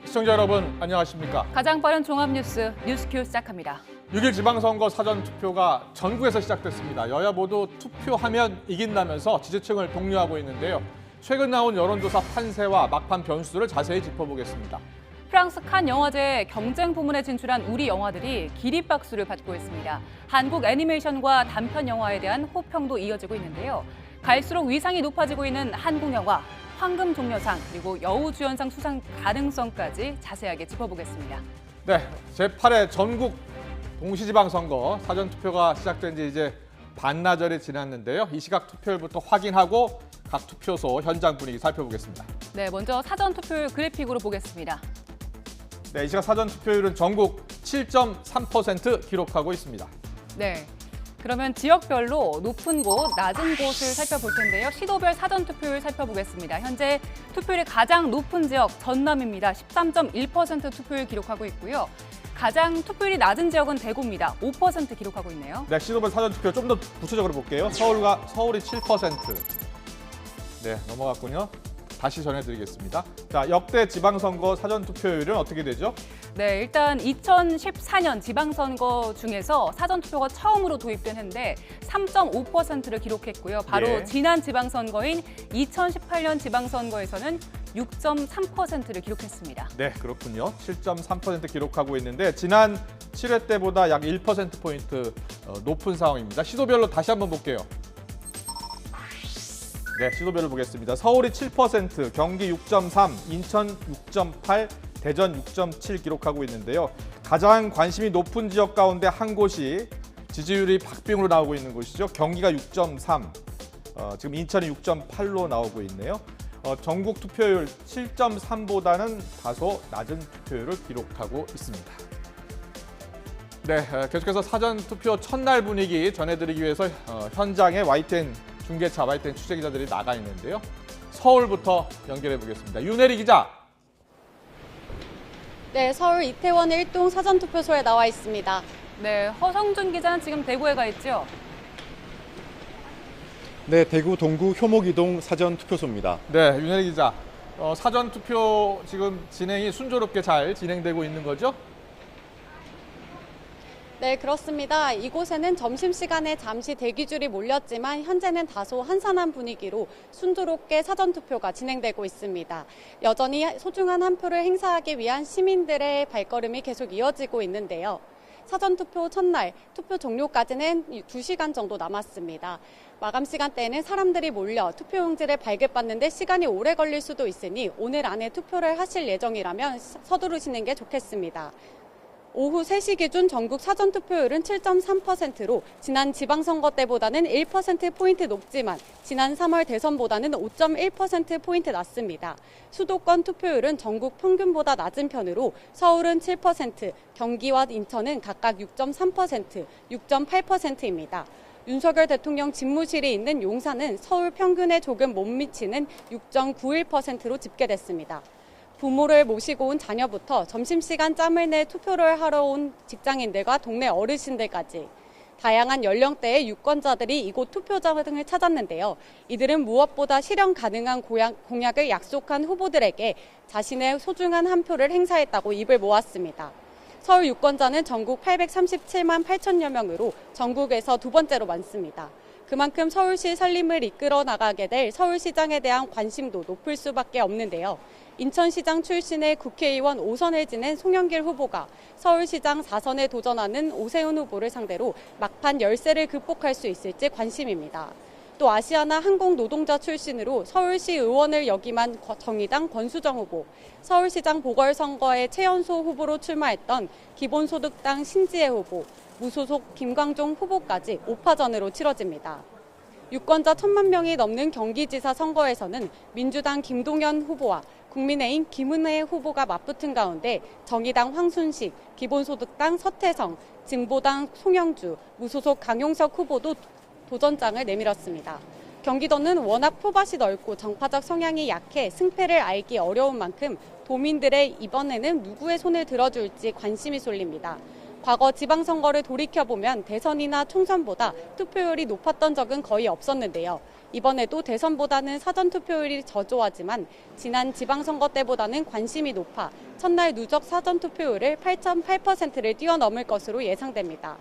시청자 여러분 안녕하십니까? 가장 빠른 종합 뉴스 뉴스큐 시작합니다. 6일 지방선거 사전투표가 전국에서 시작됐습니다. 여야 모두 투표하면 이긴다면서 지지층을 독려하고 있는데요. 최근 나온 여론조사 판세와 막판 변수를 자세히 짚어보겠습니다. 프랑스 칸 영화제 경쟁 부문에 진출한 우리 영화들이 기립박수를 받고 있습니다. 한국 애니메이션과 단편 영화에 대한 호평도 이어지고 있는데요. 갈수록 위상이 높아지고 있는 한국 영화, 황금종려상 그리고 여우주연상 수상 가능성까지 자세하게 짚어보겠습니다. 네, 제8회 전국 동시지방선거 사전투표가 시작된 지 이제 반나절이 지났는데요. 이 시각 투표율부터 확인하고 각 투표소 현장 분위기 살펴보겠습니다. 네, 먼저 사전투표율 그래픽으로 보겠습니다. 네, 이 시각 사전투표율은 전국 7.3% 기록하고 있습니다. 네. 그러면 지역별로 높은 곳, 낮은 곳을 살펴볼 텐데요. 시도별 사전투표율 살펴보겠습니다. 현재 투표율이 가장 높은 지역 전남입니다. 13.1% 투표율 기록하고 있고요. 가장 투표율이 낮은 지역은 대구입니다. 5% 기록하고 있네요. 네, 시도별 사전투표 좀 더 구체적으로 볼게요. 서울이 7%. 네, 넘어갔군요. 다시 전해드리겠습니다. 자, 역대 지방선거 사전투표율은 어떻게 되죠? 네, 일단 2014년 지방선거 중에서 사전투표가 처음으로 도입된 해인데 3.5%를 기록했고요. 바로 예. 지난 지방선거인 2018년 지방선거에서는 6.3%를 기록했습니다. 네, 그렇군요. 7.3% 기록하고 있는데 지난 7회 때보다 약 1%포인트 높은 상황입니다. 시도별로 다시 한번 볼게요. 네, 시도별로 보겠습니다. 서울이 7%, 경기 6.3, 인천 6.8, 대전 6.7 기록하고 있는데요. 가장 관심이 높은 지역 가운데 한 곳이 지지율이 박빙으로 나오고 있는 곳이죠. 경기가 6.3, 지금 인천이 6.8로 나오고 있네요. 전국 투표율 7.3보다는 다소 낮은 투표율을 기록하고 있습니다. 네, 계속해서 사전투표 첫날 분위기 전해드리기 위해서 현장에 YTN 중계차, YTN 취재 기자들이 나가 있는데요. 서울부터 연결해 보겠습니다. 윤혜리 기자. 네, 서울 이태원 1동 사전투표소에 나와 있습니다. 네, 허성준 기자는 지금 대구에 가 있죠? 네, 대구 동구 효목이동 사전투표소입니다. 네, 윤혜리 기자. 사전투표 지금 진행이 순조롭게 잘 진행되고 있는 거죠? 네, 그렇습니다. 이곳에는 점심시간에 잠시 대기줄이 몰렸지만 현재는 다소 한산한 분위기로 순조롭게 사전투표가 진행되고 있습니다. 여전히 소중한 한 표를 행사하기 위한 시민들의 발걸음이 계속 이어지고 있는데요. 사전투표 첫날, 투표 종료까지는 2시간 정도 남았습니다. 마감 시간대에는 사람들이 몰려 투표용지를 발급받는 데 시간이 오래 걸릴 수도 있으니 오늘 안에 투표를 하실 예정이라면 서두르시는 게 좋겠습니다. 오후 3시 기준 전국 사전투표율은 7.3%로 지난 지방선거 때보다는 1%포인트 높지만 지난 3월 대선보다는 5.1%포인트 낮습니다. 수도권 투표율은 전국 평균보다 낮은 편으로 서울은 7%, 경기와 인천은 각각 6.3%, 6.8%입니다. 윤석열 대통령 집무실이 있는 용산은 서울 평균에 조금 못 미치는 6.91%로 집계됐습니다. 부모를 모시고 온 자녀부터 점심시간 짬을 내 투표를 하러 온 직장인들과 동네 어르신들까지 다양한 연령대의 유권자들이 이곳 투표장 등을 찾았는데요. 이들은 무엇보다 실현 가능한 공약을 약속한 후보들에게 자신의 소중한 한 표를 행사했다고 입을 모았습니다. 서울 유권자는 전국 837만 8천여 명으로 전국에서 두 번째로 많습니다. 그만큼 서울시 살림을 이끌어 나가게 될 서울시장에 대한 관심도 높을 수밖에 없는데요. 인천시장 출신의 국회의원 5선을 지낸 송영길 후보가 서울시장 4선에 도전하는 오세훈 후보를 상대로 막판 열세를 극복할 수 있을지 관심입니다. 또 아시아나 항공노동자 출신으로 서울시 의원을 역임한 정의당 권수정 후보, 서울시장 보궐선거에 최연소 후보로 출마했던 기본소득당 신지혜 후보, 무소속 김광종 후보까지 5파전으로 치러집니다. 유권자 1,000만 명이 넘는 경기지사 선거에서는 민주당 김동연 후보와 국민의힘 김은혜 후보가 맞붙은 가운데 정의당 황순식, 기본소득당 서태성, 진보당 송영주, 무소속 강용석 후보도 도전장을 내밀었습니다. 경기도는 워낙 표밭이 넓고 정파적 성향이 약해 승패를 알기 어려운 만큼 도민들의 이번에는 누구의 손을 들어줄지 관심이 쏠립니다. 과거 지방선거를 돌이켜보면 대선이나 총선보다 투표율이 높았던 적은 거의 없었는데요. 이번에도 대선보다는 사전투표율이 저조하지만 지난 지방선거 때보다는 관심이 높아 첫날 누적 사전투표율을 8.8%를 뛰어넘을 것으로 예상됩니다.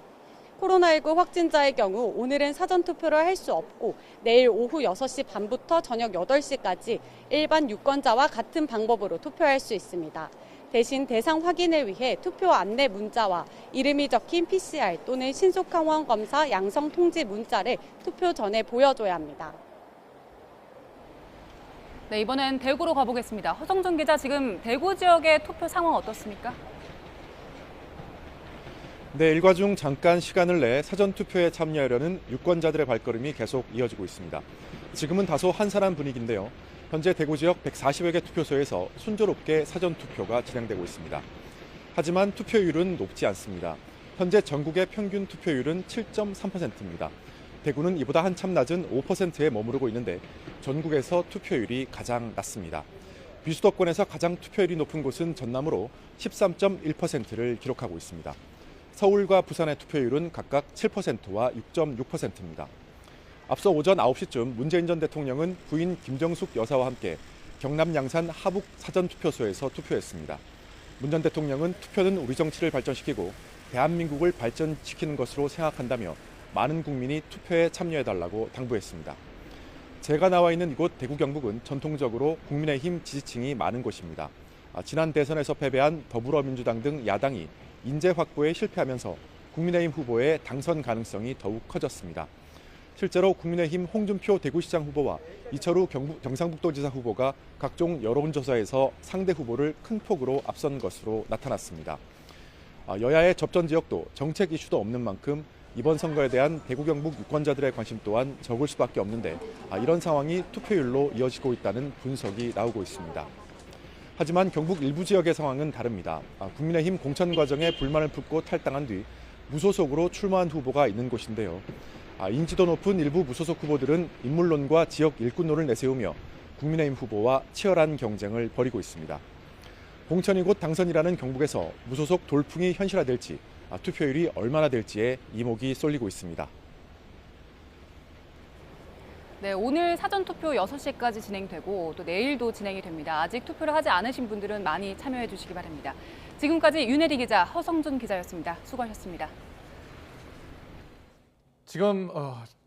코로나19 확진자의 경우 오늘은 사전투표를 할 수 없고 내일 오후 6시 반부터 저녁 8시까지 일반 유권자와 같은 방법으로 투표할 수 있습니다. 대신 대상 확인을 위해 투표 안내 문자와 이름이 적힌 PCR 또는 신속항원 검사 양성 통지 문자를 투표 전에 보여줘야 합니다. 네, 이번엔 대구로 가보겠습니다. 허성준 기자, 지금 대구 지역의 투표 상황 어떻습니까? 네, 일과 중 잠깐 시간을 내 사전투표에 참여하려는 유권자들의 발걸음이 계속 이어지고 있습니다. 지금은 다소 한산한 분위기인데요. 현재 대구 지역 140여 개 투표소에서 순조롭게 사전투표가 진행되고 있습니다. 하지만 투표율은 높지 않습니다. 현재 전국의 평균 투표율은 7.3%입니다. 대구는 이보다 한참 낮은 5%에 머무르고 있는데 전국에서 투표율이 가장 낮습니다. 비수도권에서 가장 투표율이 높은 곳은 전남으로 13.1%를 기록하고 있습니다. 서울과 부산의 투표율은 각각 7%와 6.6%입니다. 앞서 오전 9시쯤 문재인 전 대통령은 부인 김정숙 여사와 함께 경남 양산 하북 사전투표소에서 투표했습니다. 문 전 대통령은 투표는 우리 정치를 발전시키고 대한민국을 발전시키는 것으로 생각한다며 많은 국민이 투표에 참여해달라고 당부했습니다. 제가 나와 있는 이곳 대구 경북은 전통적으로 국민의힘 지지층이 많은 곳입니다. 지난 대선에서 패배한 더불어민주당 등 야당이 인재 확보에 실패하면서 국민의힘 후보의 당선 가능성이 더욱 커졌습니다. 실제로 국민의힘 홍준표 대구시장 후보와 이철우 경상북도지사 후보가 각종 여론조사에서 상대 후보를 큰 폭으로 앞선 것으로 나타났습니다. 여야의 접전 지역도 정책 이슈도 없는 만큼 이번 선거에 대한 대구 경북 유권자들의 관심 또한 적을 수밖에 없는데 이런 상황이 투표율로 이어지고 있다는 분석이 나오고 있습니다. 하지만 경북 일부 지역의 상황은 다릅니다. 국민의힘 공천 과정에 불만을 품고 탈당한 뒤 무소속으로 출마한 후보가 있는 곳인데요. 인지도 높은 일부 무소속 후보들은 인물론과 지역 일꾼론을 내세우며 국민의힘 후보와 치열한 경쟁을 벌이고 있습니다. 공천이 곧 당선이라는 경북에서 무소속 돌풍이 현실화될지 투표율이 얼마나 될지에 이목이 쏠리고 있습니다. 네, 오늘 사전투표 6시까지 진행되고 또 내일도 진행이 됩니다. 아직 투표를 하지 않으신 분들은 많이 참여해 주시기 바랍니다. 지금까지 윤혜리 기자, 허성준 기자였습니다. 수고하셨습니다. 지금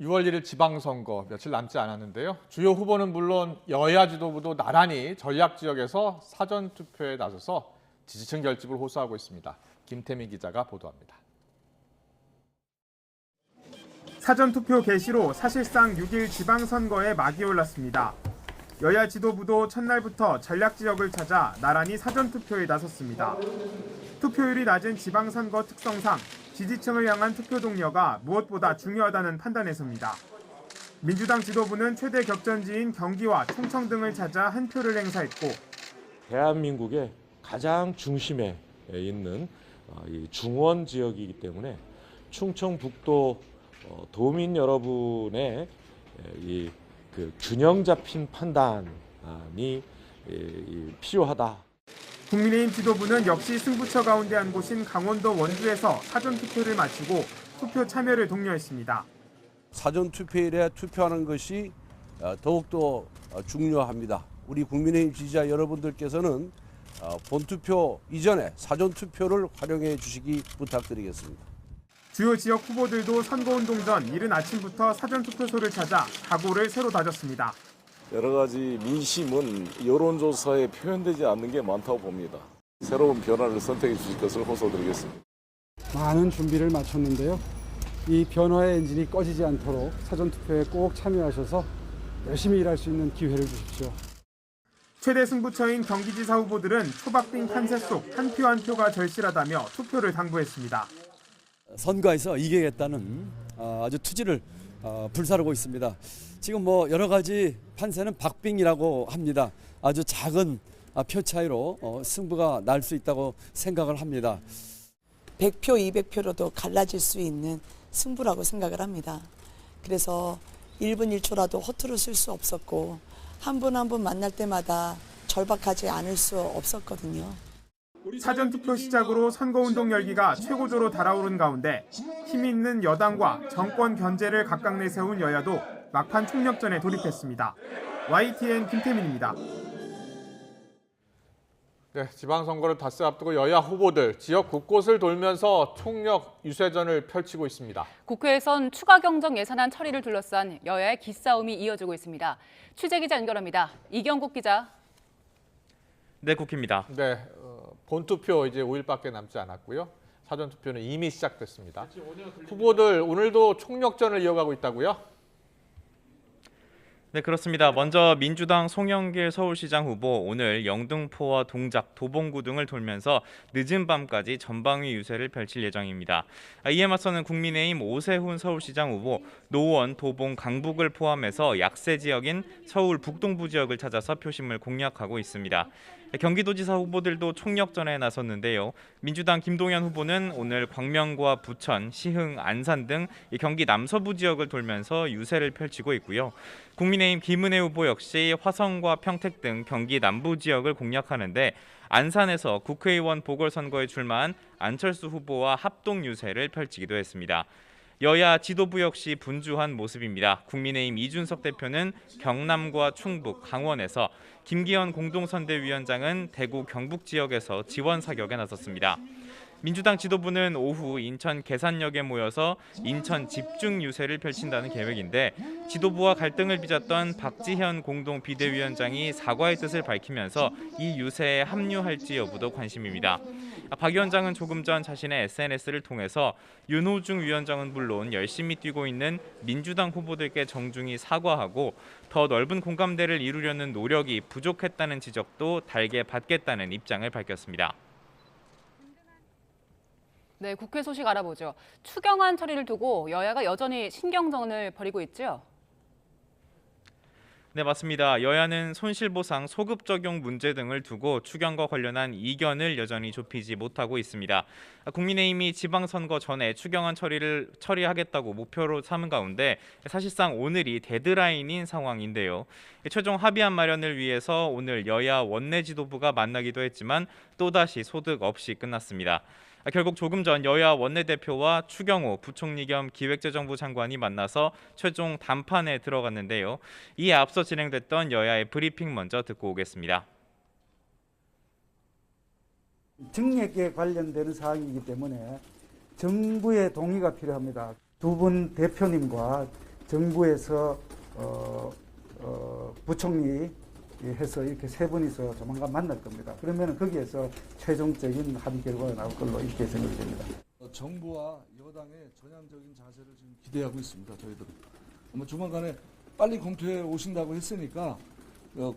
6월 1일 지방선거 며칠 남지 않았는데요. 주요 후보는 물론 여야 지도부도 나란히 전략 지역에서 사전투표에 나서서 지지층 결집을 호소하고 있습니다. 김태민 기자가 보도합니다. 사전투표 개시로 사실상 6일 지방선거에 막이 올랐습니다. 여야 지도부도 첫날부터 전략 지역을 찾아 나란히 사전투표에 나섰습니다. 투표율이 낮은 지방선거 특성상 지지층을 향한 투표 동료가 무엇보다 중요하다는 판단에서입니다. 민주당 지도부는 최대 격전지인 경기와 충청 등을 찾아 한 표를 행사했고 대한민국의 가장 중심에 있는 이 중원 지역이기 때문에 충청북도 도민 여러분의 이 균형 잡힌 판단이 필요하다. 국민의힘 지도부는 역시 승부처 가운데 한 곳인 강원도 원주에서 사전투표를 마치고 투표 참여를 독려했습니다. 사전투표일에 투표하는 것이 더욱더 중요합니다. 우리 국민의힘 지지자 여러분들께서는 본투표 이전에 사전투표를 활용해 주시기 부탁드리겠습니다. 주요 지역 후보들도 선거운동 전 이른 아침부터 사전투표소를 찾아 각오를 새로 다졌습니다. 여러 가지 민심은 여론조사에 표현되지 않는 게 많다고 봅니다. 새로운 변화를 선택해 주실 것을 호소드리겠습니다. 많은 준비를 마쳤는데요. 이 변화의 엔진이 꺼지지 않도록 사전투표에 꼭 참여하셔서 열심히 일할 수 있는 기회를 주십시오. 최대 승부처인 경기지사 후보들은 초박빙 판세 속 한 표 한 표가 절실하다며 투표를 당부했습니다. 선거에서 이기겠다는 아주 투지를 불사르고 있습니다. 지금 여러 가지 판세는 박빙이라고 합니다. 아주 작은 표 차이로 승부가 날 수 있다고 생각을 합니다. 100표, 200표로도 갈라질 수 있는 승부라고 생각을 합니다. 그래서 1분 1초라도 허투루 쓸 수 없었고 한 분 한 분 만날 때마다 절박하지 않을 수 없었거든요. 사전투표 시작으로 선거운동 열기가 최고조로 달아오른 가운데 힘 있는 여당과 정권 견제를 각각 내세운 여야도 막판 총력전에 돌입했습니다. YTN 김태민입니다. 네, 지방선거를 닷새 앞두고 여야 후보들 지역 곳곳을 돌면서 총력 유세전을 펼치고 있습니다. 국회에선 추가 경정 예산안 처리를 둘러싼 여야의 기싸움이 이어지고 있습니다. 취재기자 연결합니다. 이경국 기자. 네, 국회입니다. 네, 본투표 이제 5일밖에 남지 않았고요. 사전투표는 이미 시작됐습니다. 후보들 오늘도 총력전을 이어가고 있다고요? 네, 그렇습니다. 먼저 민주당 송영길 서울시장 후보 오늘 영등포와 동작, 도봉구 등을 돌면서 늦은 밤까지 전방위 유세를 펼칠 예정입니다. 이에 맞서는 국민의힘 오세훈 서울시장 후보 노원, 도봉, 강북을 포함해서 약세 지역인 서울 북동부 지역을 찾아서 표심을 공략하고 있습니다. 경기도지사 후보들도 총력전에 나섰는데요. 민주당 김동연 후보는 오늘 광명과 부천, 시흥, 안산 등 경기 남서부 지역을 돌면서 유세를 펼치고 있고요. 국민의힘 김은혜 후보 역시 화성과 평택 등 경기 남부 지역을 공략하는데 안산에서 국회의원 보궐선거에 출마한 안철수 후보와 합동 유세를 펼치기도 했습니다. 여야 지도부 역시 분주한 모습입니다. 국민의힘 이준석 대표는 경남과 충북, 강원에서, 김기현 공동선대위원장은 대구 경북 지역에서 지원 사격에 나섰습니다. 민주당 지도부는 오후 인천 계산역에 모여서 인천 집중 유세를 펼친다는 계획인데 지도부와 갈등을 빚었던 박지현 공동 비대위원장이 사과의 뜻을 밝히면서 이 유세에 합류할지 여부도 관심입니다. 박 위원장은 조금 전 자신의 SNS를 통해서 윤호중 위원장은 물론 열심히 뛰고 있는 민주당 후보들께 정중히 사과하고 더 넓은 공감대를 이루려는 노력이 부족했다는 지적도 달게 받겠다는 입장을 밝혔습니다. 네, 국회 소식 알아보죠. 추경안 처리를 두고 여야가 여전히 신경전을 벌이고 있죠? 네, 맞습니다. 여야는 손실보상 소급 적용 문제 등을 두고 추경과 관련한 이견을 여전히 좁히지 못하고 있습니다. 국민의힘이 지방선거 전에 추경안 처리를 처리하겠다고 목표로 삼은 가운데 사실상 오늘이 데드라인인 상황인데요. 최종 합의안 마련을 위해서 오늘 여야 원내 지도부가 만나기도 했지만 또다시 소득 없이 끝났습니다. 결국 조금 전 여야 원내대표와 추경호 부총리 겸 기획재정부 장관이 만나서 최종 담판에 들어갔는데요. 이에 앞서 진행됐던 여야의 브리핑 먼저 듣고 오겠습니다. 증액에 관련되는 사항이기 때문에 정부의 동의가 필요합니다. 두 분 대표님과 정부에서 부총리 해서 이렇게 세 분이서 조만간 만날 겁니다. 그러면 거기에서 최종적인 합의 결과가 나올 걸로 이렇게 생각됩니다. 정부와 여당의 전향적인 자세를 지금 기대하고 있습니다. 저희들은 조만간에 빨리 검토해 오신다고 했으니까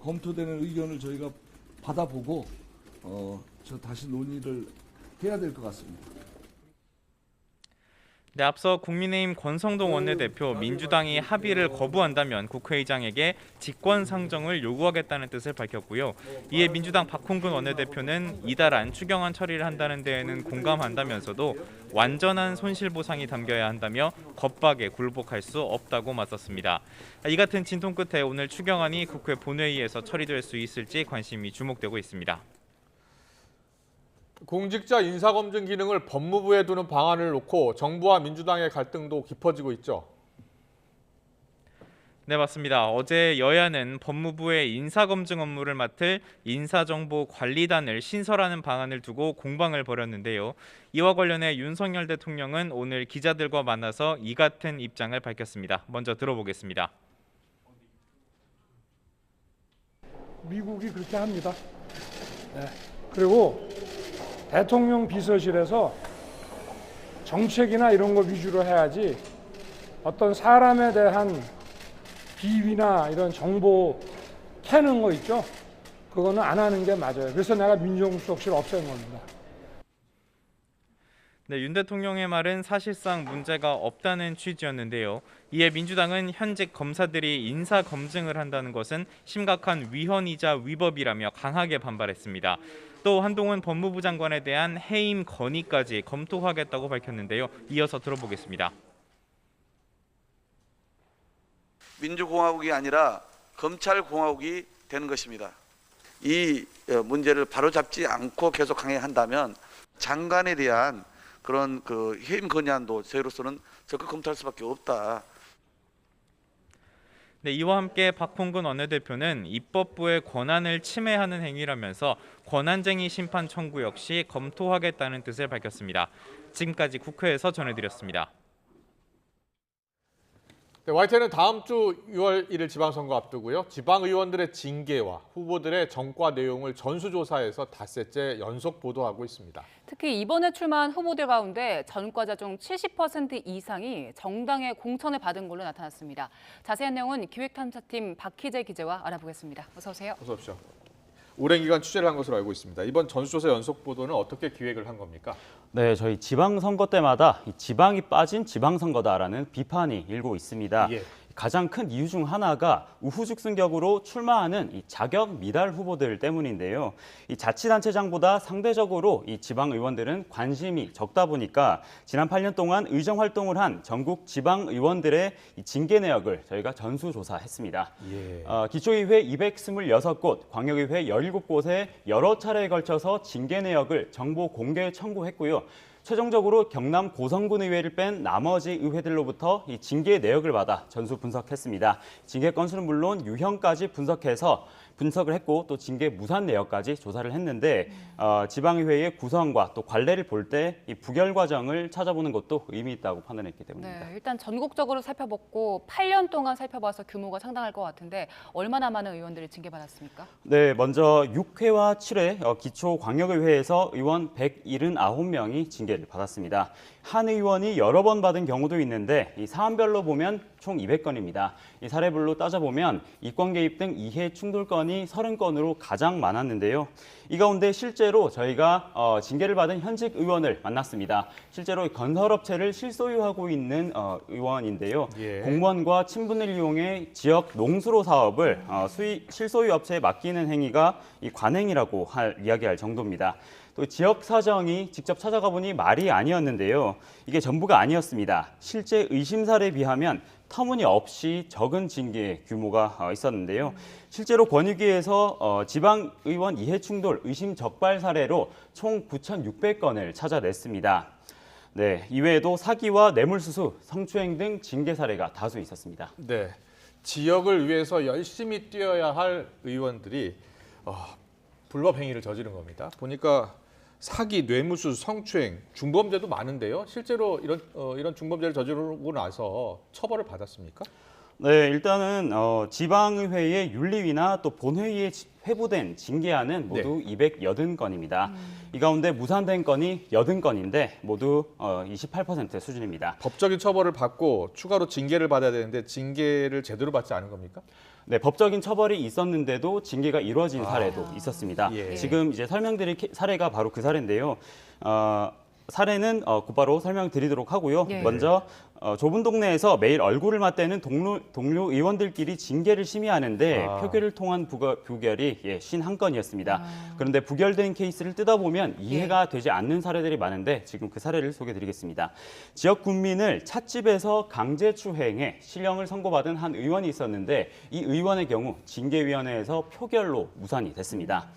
검토되는 의견을 저희가 받아보고 다시 논의를 해야 될 것 같습니다. 네, 앞서 국민의힘 권성동 원내대표 민주당이 합의를 거부한다면 국회의장에게 직권상정을 요구하겠다는 뜻을 밝혔고요. 이에 민주당 박홍근 원내대표는 이달 안 추경안 처리를 한다는 데에는 공감한다면서도 완전한 손실보상이 담겨야 한다며 겁박에 굴복할 수 없다고 맞섰습니다. 이 같은 진통 끝에 오늘 추경안이 국회 본회의에서 처리될 수 있을지 관심이 주목되고 있습니다. 공직자 인사검증 기능을 법무부에 두는 방안을 놓고 정부와 민주당의 갈등도 깊어지고 있죠. 네, 맞습니다. 어제 여야는 법무부의 인사검증 업무를 맡을 인사정보관리단을 신설하는 방안을 두고 공방을 벌였는데요. 이와 관련해 윤석열 대통령은 오늘 기자들과 만나서 이 같은 입장을 밝혔습니다. 먼저 들어보겠습니다. 미국이 그렇게 합니다. 네. 그리고 대통령 비서실에서 정책이나 이런 거 위주로 해야지 어떤 사람에 대한 비위나 이런 정보 캐는 거 있죠? 그거는 안 하는 게 맞아요. 그래서 내가 민정수석실 없앤 겁니다. 네, 윤 대통령의 말은 사실상 문제가 없다는 취지였는데요. 이에 민주당은 현직 검사들이 인사 검증을 한다는 것은 심각한 위헌이자 위법이라며 강하게 반발했습니다. 또 한동훈 법무부 장관에 대한 해임 건의까지 검토하겠다고 밝혔는데요. 이어서 들어보겠습니다. 민주공화국이 아니라 검찰공화국이 되는 것입니다. 이 문제를 바로잡지 않고 계속 강행한다면 장관에 대한 그런 해임 건의안도 저희로서는 적극 검토할 수밖에 없다. 네, 이와 함께 박홍근 원내대표는 입법부의 권한을 침해하는 행위라면서 권한쟁의 심판 청구 역시 검토하겠다는 뜻을 밝혔습니다. 지금까지 국회에서 전해드렸습니다. 네, YTN은 다음 주 6월 1일 지방선거 앞두고요. 지방의원들의 징계와 후보들의 정과 내용을 전수조사해서 닷새째 연속 보도하고 있습니다. 특히 이번에 출마한 후보들 가운데 전과자 중 70% 이상이 정당의 공천을 받은 걸로 나타났습니다. 자세한 내용은 기획탐사팀 박희재 기자와 알아보겠습니다. 어서 오세요. 어서 오십시오. 오랜 기간 취재를 한 것으로 알고 있습니다. 이번 전수조사 연속 보도는 어떻게 기획을 한 겁니까? 네, 저희 지방선거 때마다 이 지방이 빠진 지방선거다라는 비판이 일고 있습니다. 예. 가장 큰 이유 중 하나가 우후죽순격으로 출마하는 이 자격 미달 후보들 때문인데요. 이 자치단체장보다 상대적으로 이 지방의원들은 관심이 적다 보니까 지난 8년 동안 의정 활동을 한 전국 지방의원들의 이 징계 내역을 저희가 전수조사했습니다. 예. 기초의회 226곳, 광역의회 17곳에 여러 차례에 걸쳐서 징계 내역을 정보 공개 청구했고요. 최종적으로 경남 고성군 의회를 뺀 나머지 의회들로부터 이 징계 내역을 받아 전수 분석했습니다. 징계 건수는 물론 유형까지 분석을 했고 또 징계 무산 내역까지 조사를 했는데 지방의회의 구성과 또 관례를 볼 때 이 부결 과정을 찾아보는 것도 의미 있다고 판단했기 때문입니다. 네, 일단 전국적으로 살펴봤고 8년 동안 살펴봐서 규모가 상당할 것 같은데 얼마나 많은 의원들이 징계받았습니까? 네, 먼저 6회와 7회 기초광역의회에서 의원 179명이 징계를 받았습니다. 한 의원이 여러 번 받은 경우도 있는데 이 사안별로 보면 총 200건입니다. 이 사례별로 따져보면 이권 개입 등 이해 충돌 건이 30건으로 가장 많았는데요. 이 가운데 실제로 저희가 징계를 받은 현직 의원을 만났습니다. 실제로 건설업체를 실소유하고 있는 의원인데요. 예. 공무원과 친분을 이용해 지역 농수로 사업을 실소유 업체에 맡기는 행위가 이 관행이라고 이야기할 정도입니다. 또 지역 사정이 직접 찾아가 보니 말이 아니었는데요. 이게 전부가 아니었습니다. 실제 의심 사례에 비하면 터무니없이 적은 징계 규모가 있었는데요. 실제로 권익위에서 지방의원 이해충돌 의심 적발 사례로 총 9,600건을 찾아냈습니다. 네, 이외에도 사기와 뇌물수수, 성추행 등 징계 사례가 다수 있었습니다. 네, 지역을 위해서 열심히 뛰어야 할 의원들이 불법 행위를 저지른 겁니다. 보니까 사기, 뇌물수수, 성추행, 중범죄도 많은데요. 실제로 이런 중범죄를 저지르고 나서 처벌을 받았습니까? 네, 일단은 지방의회의 윤리위나 또 본회의에 회부된 징계안은 모두 280건입니다. 이 가운데 무산된 건이 80건인데 모두 28% 수준입니다. 법적인 처벌을 받고 추가로 징계를 받아야 되는데 징계를 제대로 받지 않은 겁니까? 네, 법적인 처벌이 있었는데도 징계가 이루어진 사례도 있었습니다. 예. 지금 이제 설명드릴 사례가 바로 그 사례인데요. 사례는 곧바로 설명드리도록 하고요. 예. 먼저 좁은 동네에서 매일 얼굴을 맞대는 동료 의원들끼리 징계를 심의하는데 표결을 통한 부결이 51건이었습니다. 그런데 부결된 케이스를 뜯어보면 이해가 되지 않는 사례들이 많은데 지금 그 사례를 소개해드리겠습니다. 지역 군민을 찻집에서 강제추행해 실형을 선고받은 한 의원이 있었는데 이 의원의 경우 징계위원회에서 표결로 무산이 됐습니다.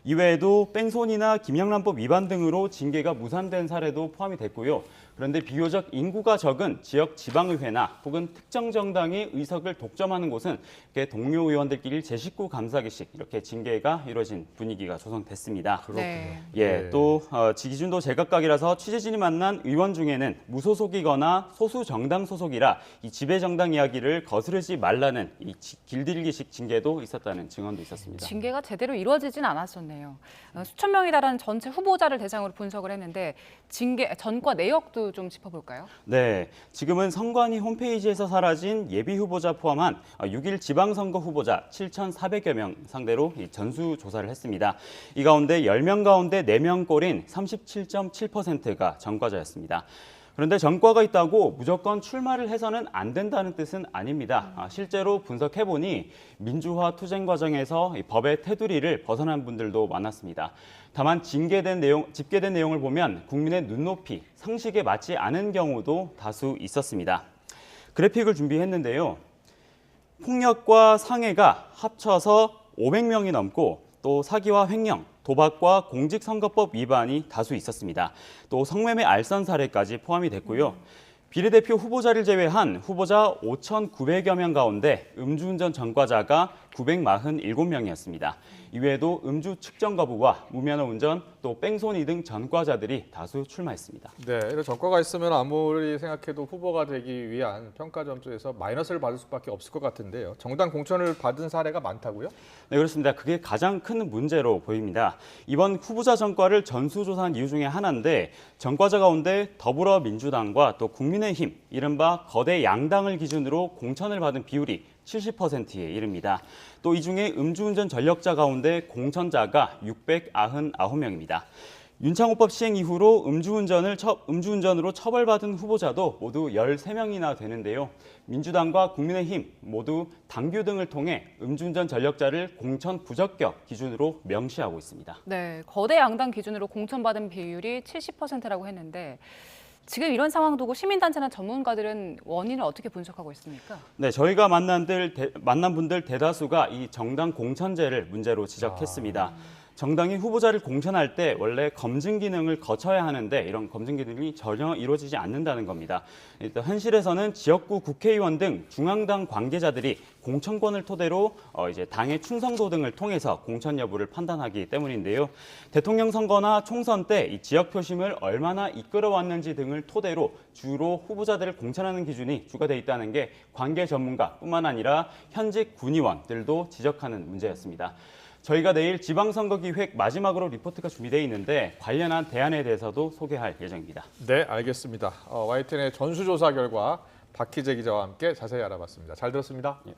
이외에도 뺑소니나 김영란법 위반 등으로 징계가 무산된 사례도 포함이 됐고요. 그런데 비교적 인구가 적은 지역 지방의회나 혹은 특정 정당이 의석을 독점하는 곳은 동료 의원들끼리 제19 감사기식 이렇게 징계가 이루어진 분위기가 조성됐습니다. 그렇군요. 네. 예, 또 기준도 제각각이라서 취재진이 만난 의원 중에는 무소속이거나 소수 정당 소속이라 이 지배 정당 이야기를 거스르지 말라는 이 길들이기식 징계도 있었다는 증언도 있었습니다. 징계가 제대로 이루어지진 않았었네요. 수천 명에 달하는 전체 후보자를 대상으로 분석을 했는데 징계 전과 내역도 좀 짚어볼까요? 네, 지금은 선관위 홈페이지에서 사라진 예비 후보자 포함한 6일 지방선거 후보자 7,400여 명 상대로 전수 조사를 했습니다. 이 가운데 10명 가운데 4명 꼴인 37.7%가 전과자였습니다. 그런데 전과가 있다고 무조건 출마를 해서는 안 된다는 뜻은 아닙니다. 실제로 분석해보니 민주화 투쟁 과정에서 법의 테두리를 벗어난 분들도 많았습니다. 다만 집계된 내용을 보면 국민의 눈높이, 상식에 맞지 않은 경우도 다수 있었습니다. 그래픽을 준비했는데요. 폭력과 상해가 합쳐서 500명이 넘고 또 사기와 횡령, 도박과 공직선거법 위반이 다수 있었습니다. 또 성매매 알선 사례까지 포함이 됐고요. 비례대표 후보자를 제외한 후보자 5,900여 명 가운데 음주운전 전과자가 947명이었습니다. 이외에도 음주 측정 거부와 무면허 운전, 또 뺑소니 등 전과자들이 다수 출마했습니다. 네, 이런 전과가 있으면 아무리 생각해도 후보가 되기 위한 평가 점수에서 마이너스를 받을 수밖에 없을 것 같은데요. 정당 공천을 받은 사례가 많다고요? 네, 그렇습니다. 그게 가장 큰 문제로 보입니다. 이번 후보자 전과를 전수조사한 이유 중에 하나인데 전과자 가운데 더불어민주당과 또 국민의힘, 이른바 거대 양당을 기준으로 공천을 받은 비율이 70%에 이릅니다. 또 이 중에 음주운전 전력자 가운데 공천자가 699명입니다. 윤창호법 시행 이후로 음주운전으로 처벌받은 후보자도 모두 13명이나 되는데요. 민주당과 국민의힘 모두 당규 등을 통해 음주운전 전력자를 공천 부적격 기준으로 명시하고 있습니다. 네, 거대 양당 기준으로 공천받은 비율이 70%라고 했는데 지금 이런 상황 두고 시민단체나 전문가들은 원인을 어떻게 분석하고 있습니까? 네, 저희가 만난 분들 대다수가 이 정당 공천제를 문제로 지적했습니다. 정당이 후보자를 공천할 때 원래 검증 기능을 거쳐야 하는데 이런 검증 기능이 전혀 이루어지지 않는다는 겁니다. 일단 현실에서는 지역구 국회의원 등 중앙당 관계자들이 공천권을 토대로 이제 당의 충성도 등을 통해서 공천 여부를 판단하기 때문인데요. 대통령 선거나 총선 때 이 지역 표심을 얼마나 이끌어왔는지 등을 토대로 주로 후보자들을 공천하는 기준이 주가돼 있다는 게 관계 전문가뿐만 아니라 현직 군의원들도 지적하는 문제였습니다. 저희가 내일 지방선거기획 마지막으로 리포트가 준비되어 있는데 관련한 대안에 대해서도 소개할 예정입니다. 네, 알겠습니다. YTN의 전수조사 결과 박희재 기자와 함께 자세히 알아봤습니다. 잘 들었습니다. 예.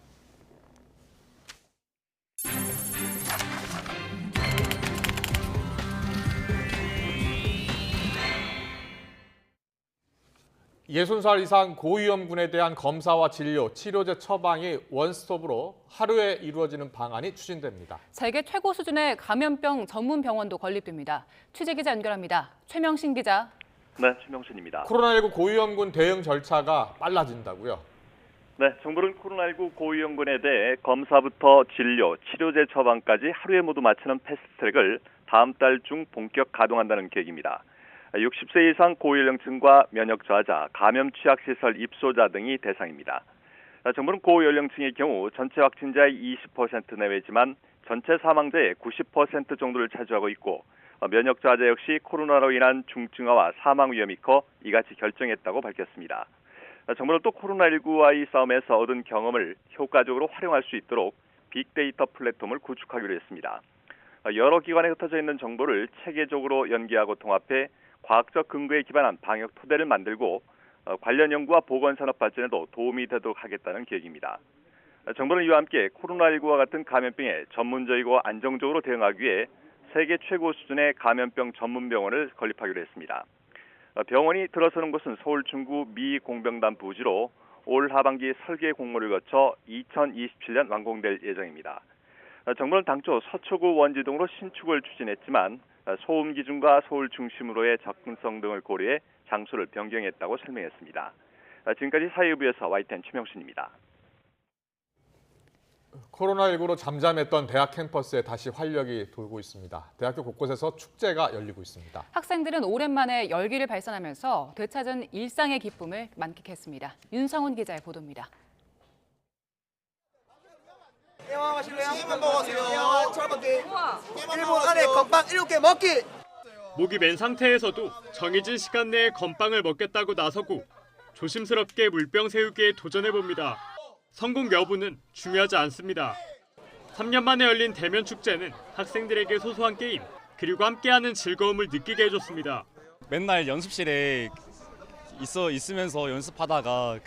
예순 살 이상 고위험군에 대한 검사와 진료, 치료제 처방이 원스톱으로 하루에 이루어지는 방안이 추진됩니다. 세계 최고 수준의 감염병 전문 병원도 건립됩니다. 취재 기자 연결합니다. 최명신 기자. 네, 최명신입니다. 코로나19 고위험군 대응 절차가 빨라진다고요? 네, 정부는 코로나19 고위험군에 대해 검사부터 진료, 치료제 처방까지 하루에 모두 마치는 패스트트랙을 다음 달 중 본격 가동한다는 계획입니다. 60세 이상 고연령층과 면역 저하자, 감염 취약시설 입소자 등이 대상입니다. 정부는 고연령층의 경우 전체 확진자의 20% 내외지만 전체 사망자의 90% 정도를 차지하고 있고 면역 저하자 역시 코로나로 인한 중증화와 사망 위험이 커 이같이 결정했다고 밝혔습니다. 정부는 또 코로나19와의 싸움에서 얻은 경험을 효과적으로 활용할 수 있도록 빅데이터 플랫폼을 구축하기로 했습니다. 여러 기관에 흩어져 있는 정보를 체계적으로 연계하고 통합해 과학적 근거에 기반한 방역 토대를 만들고 관련 연구와 보건산업 발전에도 도움이 되도록 하겠다는 계획입니다. 정부는 이와 함께 코로나19와 같은 감염병에 전문적이고 안정적으로 대응하기 위해 세계 최고 수준의 감염병 전문병원을 건립하기로 했습니다. 병원이 들어서는 곳은 서울 중구 미 공병단 부지로 올 하반기 설계 공모를 거쳐 2027년 완공될 예정입니다. 정부는 당초 서초구 원지동으로 신축을 추진했지만 소음 기준과 서울 중심으로의 접근성 등을 고려해 장소를 변경했다고 설명했습니다. 지금까지 사회부에서 YTN 최명신입니다. 코로나19로 잠잠했던 대학 캠퍼스에 다시 활력이 돌고 있습니다. 대학교 곳곳에서 축제가 열리고 있습니다. 학생들은 오랜만에 열기를 발산하면서 되찾은 일상의 기쁨을 만끽했습니다. 윤성훈 기자의 보도입니다. 일본 안에 건빵 7개 먹기! 목이 맨 상태에서도 정해진 시간 내에 건빵을 먹겠다고 나서고 조심스럽게 물병 세우기에 도전해봅니다. 성공 여부는 중요하지 않습니다. 3년 만에 열린 대면 축제는 학생들에게 소소한 게임 그리고 함께하는 즐거움을 느끼게 해줬습니다. 맨날 연습실에 있으면서 연습하다가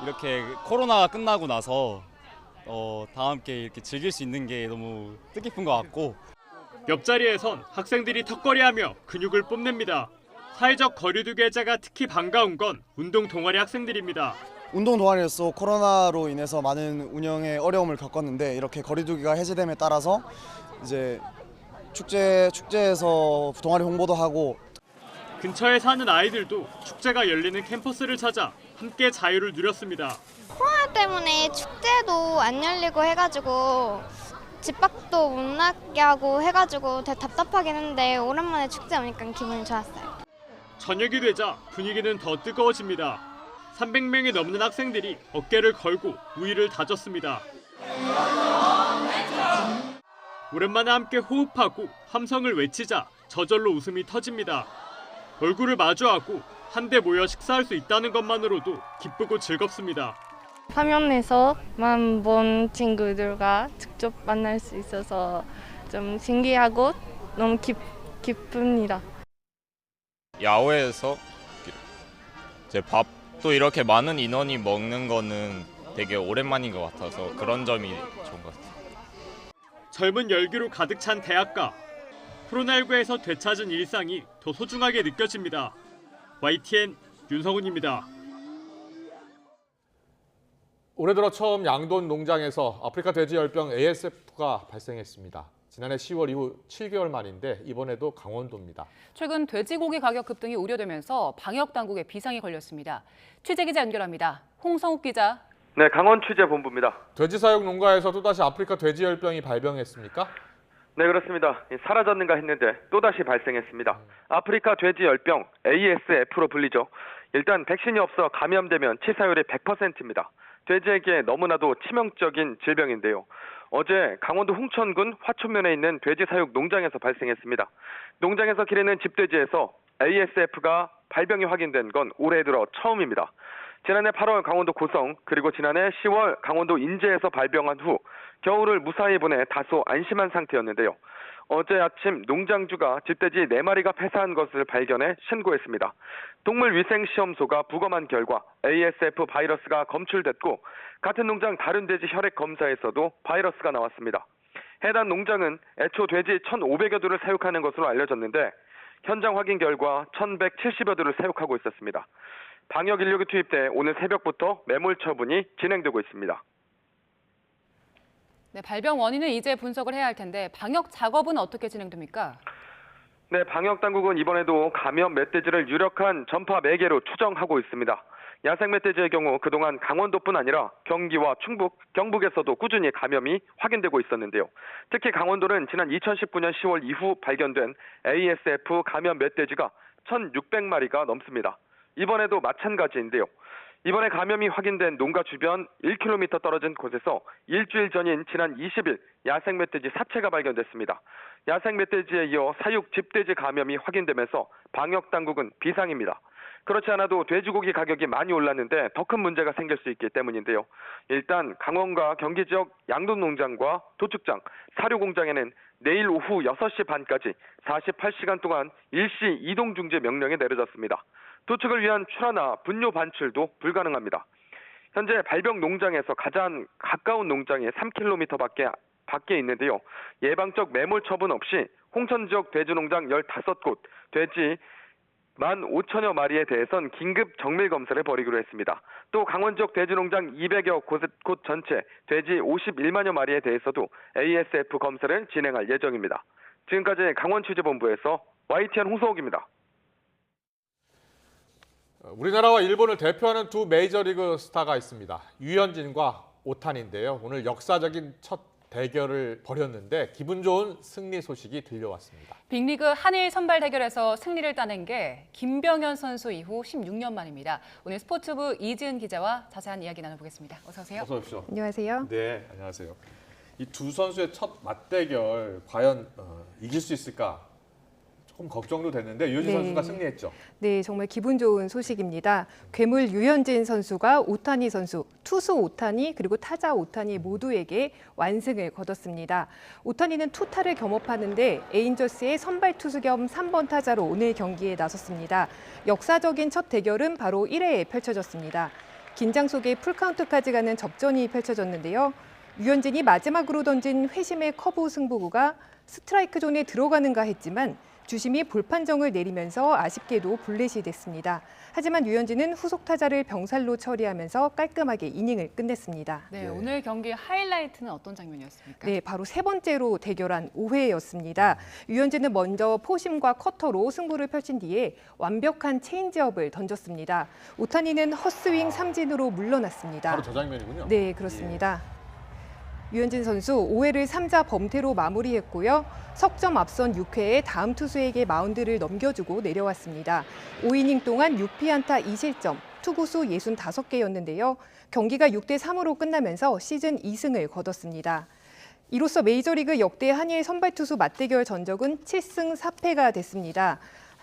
이렇게 코로나가 끝나고 나서 다 함께 이렇게 즐길 수 있는 게 너무 뜻깊은 것 같고 옆자리에선 학생들이 턱걸이하며 근육을 뽐냅니다. 사회적 거리두기 해제가 특히 반가운 건 운동 동아리 학생들입니다. 운동 동아리로서 코로나로 인해서 많은 운영에 어려움을 겪었는데 이렇게 거리두기가 해제됨에 따라서 이제 축제에서 동아리 홍보도 하고 근처에 사는 아이들도 축제가 열리는 캠퍼스를 찾아 함께 자유를 누렸습니다. 코로나 때문에 축제도 안 열리고 해가지고 집 밖도 못 나게 하고 해가지고 되게 답답하긴 했는데 오랜만에 축제 오니까 기분이 좋았어요. 저녁이 되자 분위기는 더 뜨거워집니다. 300명이 넘는 학생들이 어깨를 걸고 우위를 다졌습니다. 오랜만에 함께 호흡하고 함성을 외치자 저절로 웃음이 터집니다. 얼굴을 마주하고 한데 모여 식사할 수 있다는 것만으로도 기쁘고 즐겁습니다. 화면에서만 본 친구들과 직접 만날 수 있어서 좀 신기하고 너무 기쁩니다. 야외에서 이제 밥도 이렇게 많은 인원이 먹는 거는 되게 오랜만인 것 같아서 그런 점이 좋은 것 같아요. 젊은 열기로 가득 찬 대학가. 코로나19에서 되찾은 일상이 더 소중하게 느껴집니다. YTN 윤성훈입니다. 올해 들어 처음 양돈 농장에서 아프리카 돼지 열병 ASF가 발생했습니다. 지난해 10월 이후 7개월 만인데 이번에도 강원도입니다. 최근 돼지고기 가격 급등이 우려되면서 방역 당국에 비상이 걸렸습니다. 취재기자 연결합니다. 홍성욱 기자. 네, 강원 취재본부입니다. 돼지 사육 농가에서 또다시 아프리카 돼지 열병이 발병했습니까? 네, 그렇습니다. 사라졌는가 했는데 또다시 발생했습니다. 아프리카 돼지 열병 ASF로 불리죠. 일단 백신이 없어 감염되면 치사율이 100%입니다. 돼지에게 너무나도 치명적인 질병인데요. 어제 강원도 홍천군 화천면에 있는 돼지 사육 농장에서 발생했습니다. 농장에서 기르는 집돼지에서 ASF가 발병이 확인된 건 올해 들어 처음입니다. 지난해 8월 강원도 고성, 그리고 지난해 10월 강원도 인제에서 발병한 후 겨울을 무사히 보내 다소 안심한 상태였는데요. 어제 아침 농장주가 집돼지 4마리가 폐사한 것을 발견해 신고했습니다. 동물위생시험소가 부검한 결과 ASF 바이러스가 검출됐고 같은 농장 다른 돼지 혈액 검사에서도 바이러스가 나왔습니다. 해당 농장은 애초 돼지 1,500여 두를 사육하는 것으로 알려졌는데 현장 확인 결과 1,170여 두를 사육하고 있었습니다. 방역 인력이 투입돼 오늘 새벽부터 매몰 처분이 진행되고 있습니다. 네, 발병 원인은 이제 분석을 해야 할 텐데 방역 작업은 어떻게 진행됩니까? 네, 방역 당국은 이번에도 감염 멧돼지를 유력한 전파 매개로 추정하고 있습니다. 야생 멧돼지의 경우 그동안 강원도뿐 아니라 경기와 충북, 경북에서도 꾸준히 감염이 확인되고 있었는데요. 특히 강원도는 지난 2019년 10월 이후 발견된 ASF 감염 멧돼지가 1,600마리가 넘습니다. 이번에도 마찬가지인데요. 이번에 감염이 확인된 농가 주변 1km 떨어진 곳에서 일주일 전인 지난 20일 야생 멧돼지 사체가 발견됐습니다. 야생 멧돼지에 이어 사육 집돼지 감염이 확인되면서 방역 당국은 비상입니다. 그렇지 않아도 돼지고기 가격이 많이 올랐는데 더 큰 문제가 생길 수 있기 때문인데요. 일단 강원과 경기 지역 양돈 농장과 도축장, 사료 공장에는 내일 오후 6시 반까지 48시간 동안 일시 이동 중지 명령이 내려졌습니다. 도축을 위한 출하나 분뇨 반출도 불가능합니다. 현재 발병 농장에서 가장 가까운 농장이 3km 밖에 있는데요. 예방적 매몰 처분 없이 홍천 지역 돼지 농장 15곳, 돼지 15,000여 마리에 대해선 긴급 정밀 검사를 벌이기로 했습니다. 또 강원 지역 돼지 농장 200여 곳 전체 돼지 51만여 마리에 대해서도 ASF 검사를 진행할 예정입니다. 지금까지 강원 취재본부에서 YTN 홍성욱입니다. 우리나라와 일본을 대표하는 두 메이저리그 스타가 있습니다. 유현진과 오타니인데요. 오늘 역사적인 첫 대결을 벌였는데 기분 좋은 승리 소식이 들려왔습니다. 빅리그 한일 선발 대결에서 승리를 따낸 게 김병현 선수 이후 16년 만입니다. 오늘 스포츠부 이지은 기자와 자세한 이야기 나눠보겠습니다. 어서 오세요. 어서 오십시오. 안녕하세요. 네, 안녕하세요. 이 두 선수의 첫 맞대결 과연 이길 수 있을까? 조금 걱정도 됐는데 유현진 선수가 승리했죠. 네, 정말 기분 좋은 소식입니다. 괴물 유현진 선수가 오타니 선수, 투수 오타니 그리고 타자 오타니 모두에게 완승을 거뒀습니다. 오타니는 투타를 겸업하는데 에인저스의 선발 투수 겸 3번 타자로 오늘 경기에 나섰습니다. 역사적인 첫 대결은 바로 1회에 펼쳐졌습니다. 긴장 속에 풀카운트까지 가는 접전이 펼쳐졌는데요. 유현진이 마지막으로 던진 회심의 커브 승부구가 스트라이크 존에 들어가는가 했지만 주심이 볼 판정을 내리면서 아쉽게도 볼넷이 됐습니다. 하지만 유현진은 후속 타자를 병살로 처리하면서 깔끔하게 이닝을 끝냈습니다. 네, 오늘 경기 하이라이트는 어떤 장면이었습니까? 네, 바로 세 번째로 대결한 5회였습니다. 유현진은 먼저 포심과 커터로 승부를 펼친 뒤에 완벽한 체인지업을 던졌습니다. 오타니는 헛스윙 삼진으로 물러났습니다. 바로 저 장면이군요. 네, 그렇습니다. 류현진 선수 5회를 3자 범퇴로 마무리했고요. 석점 앞선 6회에 다음 투수에게 마운드를 넘겨주고 내려왔습니다. 5이닝 동안 6피안타 2실점, 투구수 65개였는데요. 경기가 6대3으로 끝나면서 시즌 2승을 거뒀습니다. 이로써 메이저리그 역대 한일 선발 투수 맞대결 전적은 7승 4패가 됐습니다.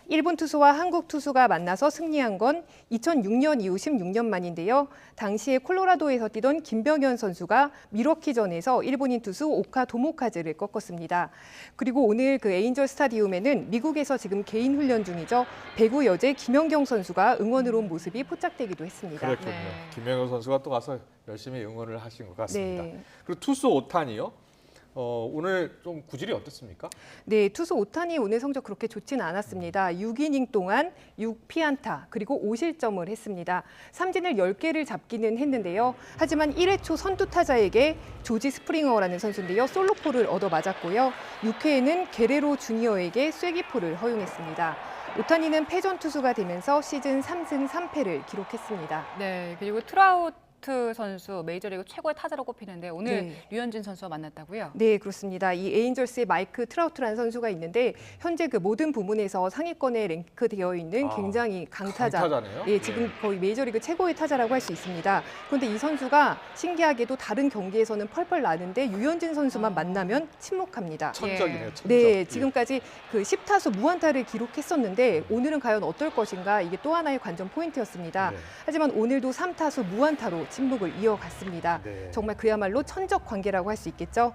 일본 투수와 한국 투수가 만나서 승리한 건 2006년 이후 16년 만인데요. 당시에 콜로라도에서 뛰던 김병현 선수가 밀워키전에서 일본인 투수 오카 도모카즈를 꺾었습니다. 그리고 오늘 그 에인절 스타디움에는 미국에서 지금 개인 훈련 중이죠. 배구 여제 김연경 선수가 응원으로 온 모습이 포착되기도 했습니다. 그랬군요. 김연경 선수가 또 가서 열심히 응원을 하신 것 같습니다. 네. 그리고 투수 오타니요. 오늘 좀 구질이 어땠습니까? 네, 투수 오타니 오늘 성적 그렇게 좋지는 않았습니다. 6이닝 동안 6피안타 그리고 5실점을 했습니다. 삼진을 10개를 잡기는 했는데요. 하지만 1회 초 선두 타자에게 조지 스프링어라는 선수인데요. 솔로포를 얻어맞았고요. 6회에는 게레로 주니어에게 쐐기포를 허용했습니다. 오타니는 패전 투수가 되면서 시즌 3승 3패를 기록했습니다. 네, 그리고 트라우트 선수 메이저리그 최고의 타자로 꼽히는데 오늘 류현진 선수와 만났다고요? 네, 그렇습니다. 이 에인절스의 마이크 트라우트라는 선수가 있는데 현재 그 모든 부문에서 상위권에 랭크되어 있는 굉장히 강타자. 강타자네요? 예, 지금 거의 메이저리그 최고의 타자라고 할 수 있습니다. 그런데 이 선수가 신기하게도 다른 경기에서는 펄펄 나는데 류현진 선수만 만나면 침묵합니다. 천적이네요, 천적. 네, 지금까지 그 10타수 무안타를 기록했었는데 오늘은 과연 어떨 것인가 이게 또 하나의 관전 포인트였습니다. 하지만 오늘도 3타수 무안타로 침묵을 이어갔습니다. 정말 그야말로 천적 관계라고 할 수 있겠죠.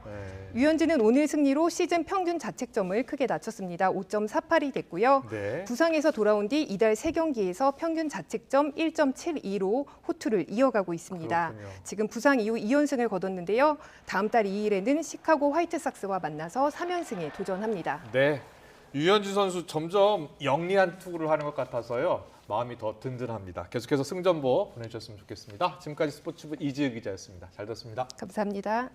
류현진은 오늘 승리로 시즌 평균 자책점을 크게 낮췄습니다. 5.48이 됐고요. 부상에서 돌아온 뒤 이달 3경기에서 평균 자책점 1.72로 호투를 이어가고 있습니다. 그렇군요. 지금 부상 이후 2연승을 거뒀는데요. 다음 달 2일에는 시카고 화이트삭스와 만나서 3연승에 도전합니다. 네, 류현진 선수 점점 영리한 투구를 하는 것 같아서요. 마음이 더 든든합니다. 계속해서 승전보 보내주셨으면 좋겠습니다. 지금까지 스포츠부 이지은 기자였습니다. 잘 들었습니다. 감사합니다.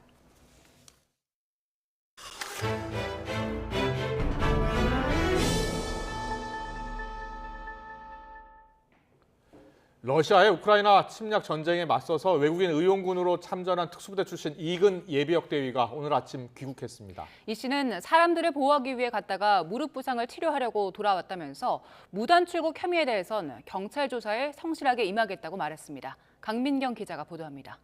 러시아의 우크라이나 침략 전쟁에 맞서서 외국인 의용군으로 참전한 특수부대 출신 이근 예비역 대위가 오늘 아침 귀국했습니다. 이 씨는 사람들을 보호하기 위해 갔다가 무릎 부상을 치료하려고 돌아왔다면서 무단 출국 혐의에 대해선 경찰 조사에 성실하게 임하겠다고 말했습니다. 강민경 기자가 보도합니다.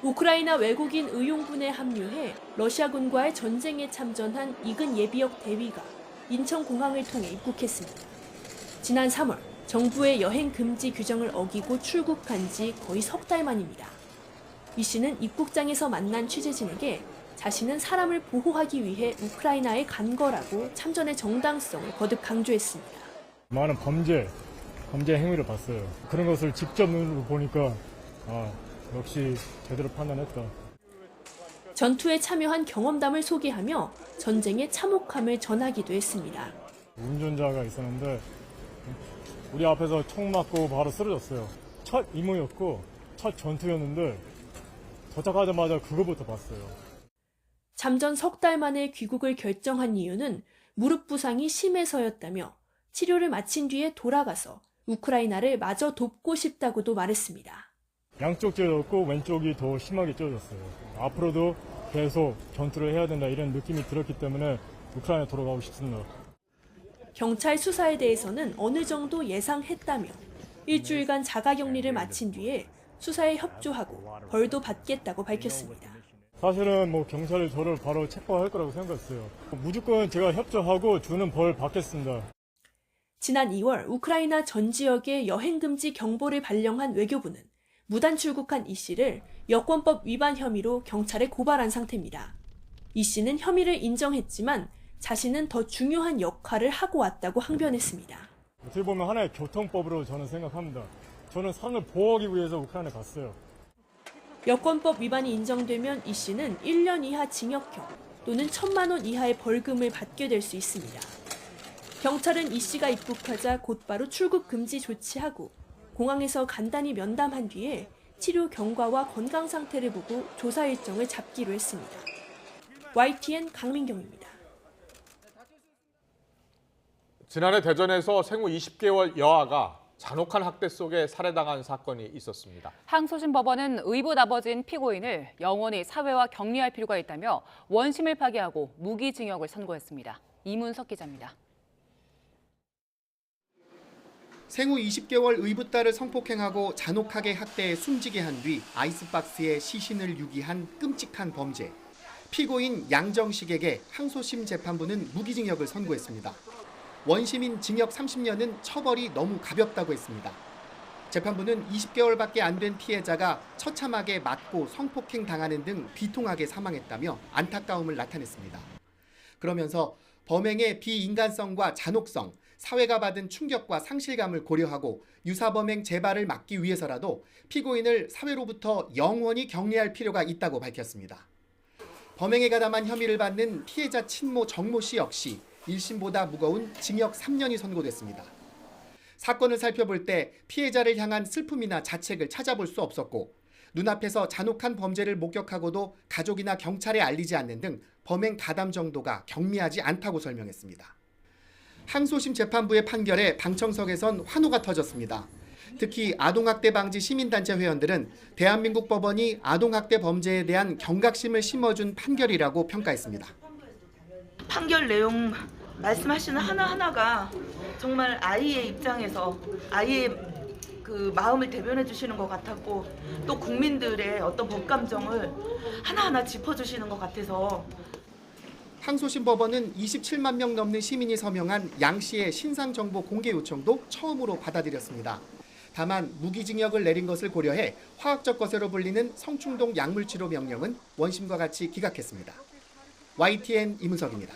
우크라이나 외국인 의용군에 합류해 러시아군과의 전쟁에 참전한 이근 예비역 대위가 인천공항을 통해 입국했습니다. 지난 3월 정부의 여행 금지 규정을 어기고 출국한 지 거의 석 달 만입니다. 이 씨는 입국장에서 만난 취재진에게 자신은 사람을 보호하기 위해 우크라이나에 간 거라고 참전의 정당성을 거듭 강조했습니다. 많은 범죄 행위를 봤어요. 그런 것을 직접 눈으로 보니까 역시 제대로 판단했다. 전투에 참여한 경험담을 소개하며 전쟁의 참혹함을 전하기도 했습니다. 운전자가 있었는데 우리 앞에서 총 맞고 바로 쓰러졌어요. 첫 임무였고 첫 전투였는데 도착하자마자 그거부터 봤어요. 잠전 석 달 만에 귀국을 결정한 이유는 무릎 부상이 심해서였다며 치료를 마친 뒤에 돌아가서 우크라이나를 마저 돕고 싶다고도 말했습니다. 양쪽 찢어졌고 왼쪽이 더 심하게 찢어졌어요. 앞으로도 계속 전투를 해야 된다 이런 느낌이 들었기 때문에 우크라이나 돌아가고 싶습니다. 경찰 수사에 대해서는 어느 정도 예상했다며 일주일간 자가격리를 마친 뒤에 수사에 협조하고 벌도 받겠다고 밝혔습니다. 사실은 경찰이 저를 바로 체포할 거라고 생각했어요. 무조건 제가 협조하고 주는 벌 받겠습니다. 지난 2월 우크라이나 전 지역에 여행금지 경보를 발령한 외교부는 무단 출국한 이 씨를 여권법 위반 혐의로 경찰에 고발한 상태입니다. 이 씨는 혐의를 인정했지만 자신은 더 중요한 역할을 하고 왔다고 항변했습니다. 어떻게 보면 하나의 교통법으로 저는 생각합니다. 저는 사람을 보호하기 위해서 우크라이나에 갔어요. 여권법 위반이 인정되면 이 씨는 1년 이하 징역형 또는 1,000만 원 이하의 벌금을 받게 될 수 있습니다. 경찰은 이 씨가 입국하자 곧바로 출국 금지 조치하고 공항에서 간단히 면담한 뒤에 치료 경과와 건강 상태를 보고 조사 일정을 잡기로 했습니다. YTN 강민경입니다. 지난해 대전에서 생후 20개월 여아가 잔혹한 학대 속에 살해당한 사건이 있었습니다. 항소심 법원은 의붓 아버지인 피고인을 영원히 사회와 격리할 필요가 있다며 원심을 파기하고 무기징역을 선고했습니다. 이문석 기자입니다. 생후 20개월 의붓딸을 성폭행하고 잔혹하게 학대해 숨지게 한 뒤 아이스박스에 시신을 유기한 끔찍한 범죄. 피고인 양정식에게 항소심 재판부는 무기징역을 선고했습니다. 원심인 징역 30년은 처벌이 너무 가볍다고 했습니다. 재판부는 20개월밖에 안 된 피해자가 처참하게 맞고 성폭행 당하는 등 비통하게 사망했다며 안타까움을 나타냈습니다. 그러면서 범행의 비인간성과 잔혹성, 사회가 받은 충격과 상실감을 고려하고 유사범행 재발을 막기 위해서라도 피고인을 사회로부터 영원히 격리할 필요가 있다고 밝혔습니다. 범행에 가담한 혐의를 받는 피해자 친모 정모 씨 역시 1심보다 무거운 징역 3년이 선고됐습니다. 사건을 살펴볼 때 피해자를 향한 슬픔이나 자책을 찾아볼 수 없었고 눈앞에서 잔혹한 범죄를 목격하고도 가족이나 경찰에 알리지 않는 등 범행 가담 정도가 경미하지 않다고 설명했습니다. 항소심 재판부의 판결에 방청석에선 환호가 터졌습니다. 특히 아동학대 방지 시민단체 회원들은 대한민국 법원이 아동학대 범죄에 대한 경각심을 심어준 판결이라고 평가했습니다. 판결 내용 말씀하시는 하나하나가 정말 아이의 입장에서 아이의 그 마음을 대변해 주시는 것 같았고 또 국민들의 어떤 법감정을 하나하나 짚어주시는 것 같아서 항소심 법원은 27만 명 넘는 시민이 서명한 양 씨의 신상정보 공개 요청도 처음으로 받아들였습니다. 다만 무기징역을 내린 것을 고려해 화학적 거세로 불리는 성충동 약물치료 명령은 원심과 같이 기각했습니다. YTN 이문석입니다.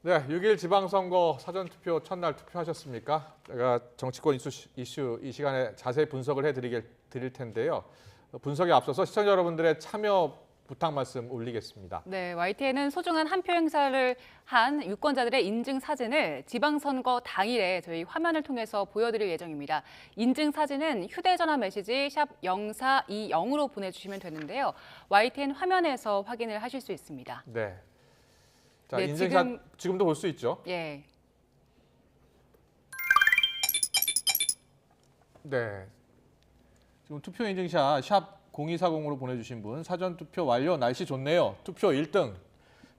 네, 6일 지방선거 사전투표 첫날 투표하셨습니까? 제가 정치권 이슈 이 시간에 자세히 분석을 해드릴 텐데요. 분석에 앞서서 시청자 여러분들의 참여 부탁 말씀 올리겠습니다. 네, YTN은 소중한 한 표 행사를 한 유권자들의 인증 사진을 지방선거 당일에 저희 화면을 통해서 보여드릴 예정입니다. 인증 사진은 휴대전화 메시지 샵 0420으로 보내주시면 되는데요. YTN 화면에서 확인을 하실 수 있습니다. 네. 자, 네, 인증샷 지금도 볼 수 있죠? 예. 네. 지금 투표 인증샷 샵 0240으로 보내주신 분 사전투표 완료, 날씨 좋네요. 투표 1등.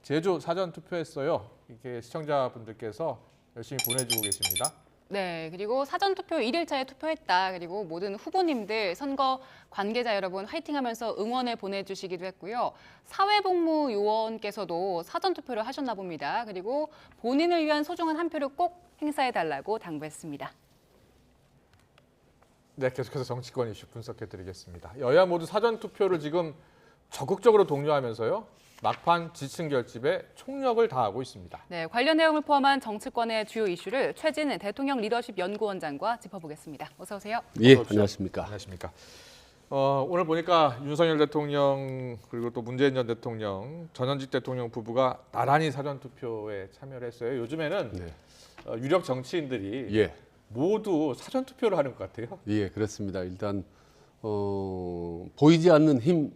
제주 사전투표했어요. 이렇게 시청자분들께서 열심히 보내주고 계십니다. 네, 그리고 사전투표 1일차에 투표했다. 그리고 모든 후보님들, 선거 관계자 여러분 화이팅하면서 응원을 보내주시기도 했고요. 사회복무요원께서도 사전투표를 하셨나 봅니다. 그리고 본인을 위한 소중한 한 표를 꼭 행사해달라고 당부했습니다. 네, 계속해서 정치권 이슈 분석해드리겠습니다. 여야 모두 사전투표를 지금 적극적으로 독려하면서요. 막판 지층 결집에 총력을 다하고 있습니다. 네, 관련 내용을 포함한 정치권의 주요 이슈를 최진 대통령 리더십 연구원장과 짚어보겠습니다. 어서 오세요. 예, 안녕하십니까. 안녕하십니까. 오늘 보니까 윤석열 대통령 그리고 또 문재인 전 대통령 전현직 대통령 부부가 나란히 사전투표에 참여를 했어요. 요즘에는 네. 유력 정치인들이 예. 모두 사전투표를 하는 것 같아요. 예, 그렇습니다. 일단 보이지 않는 힘이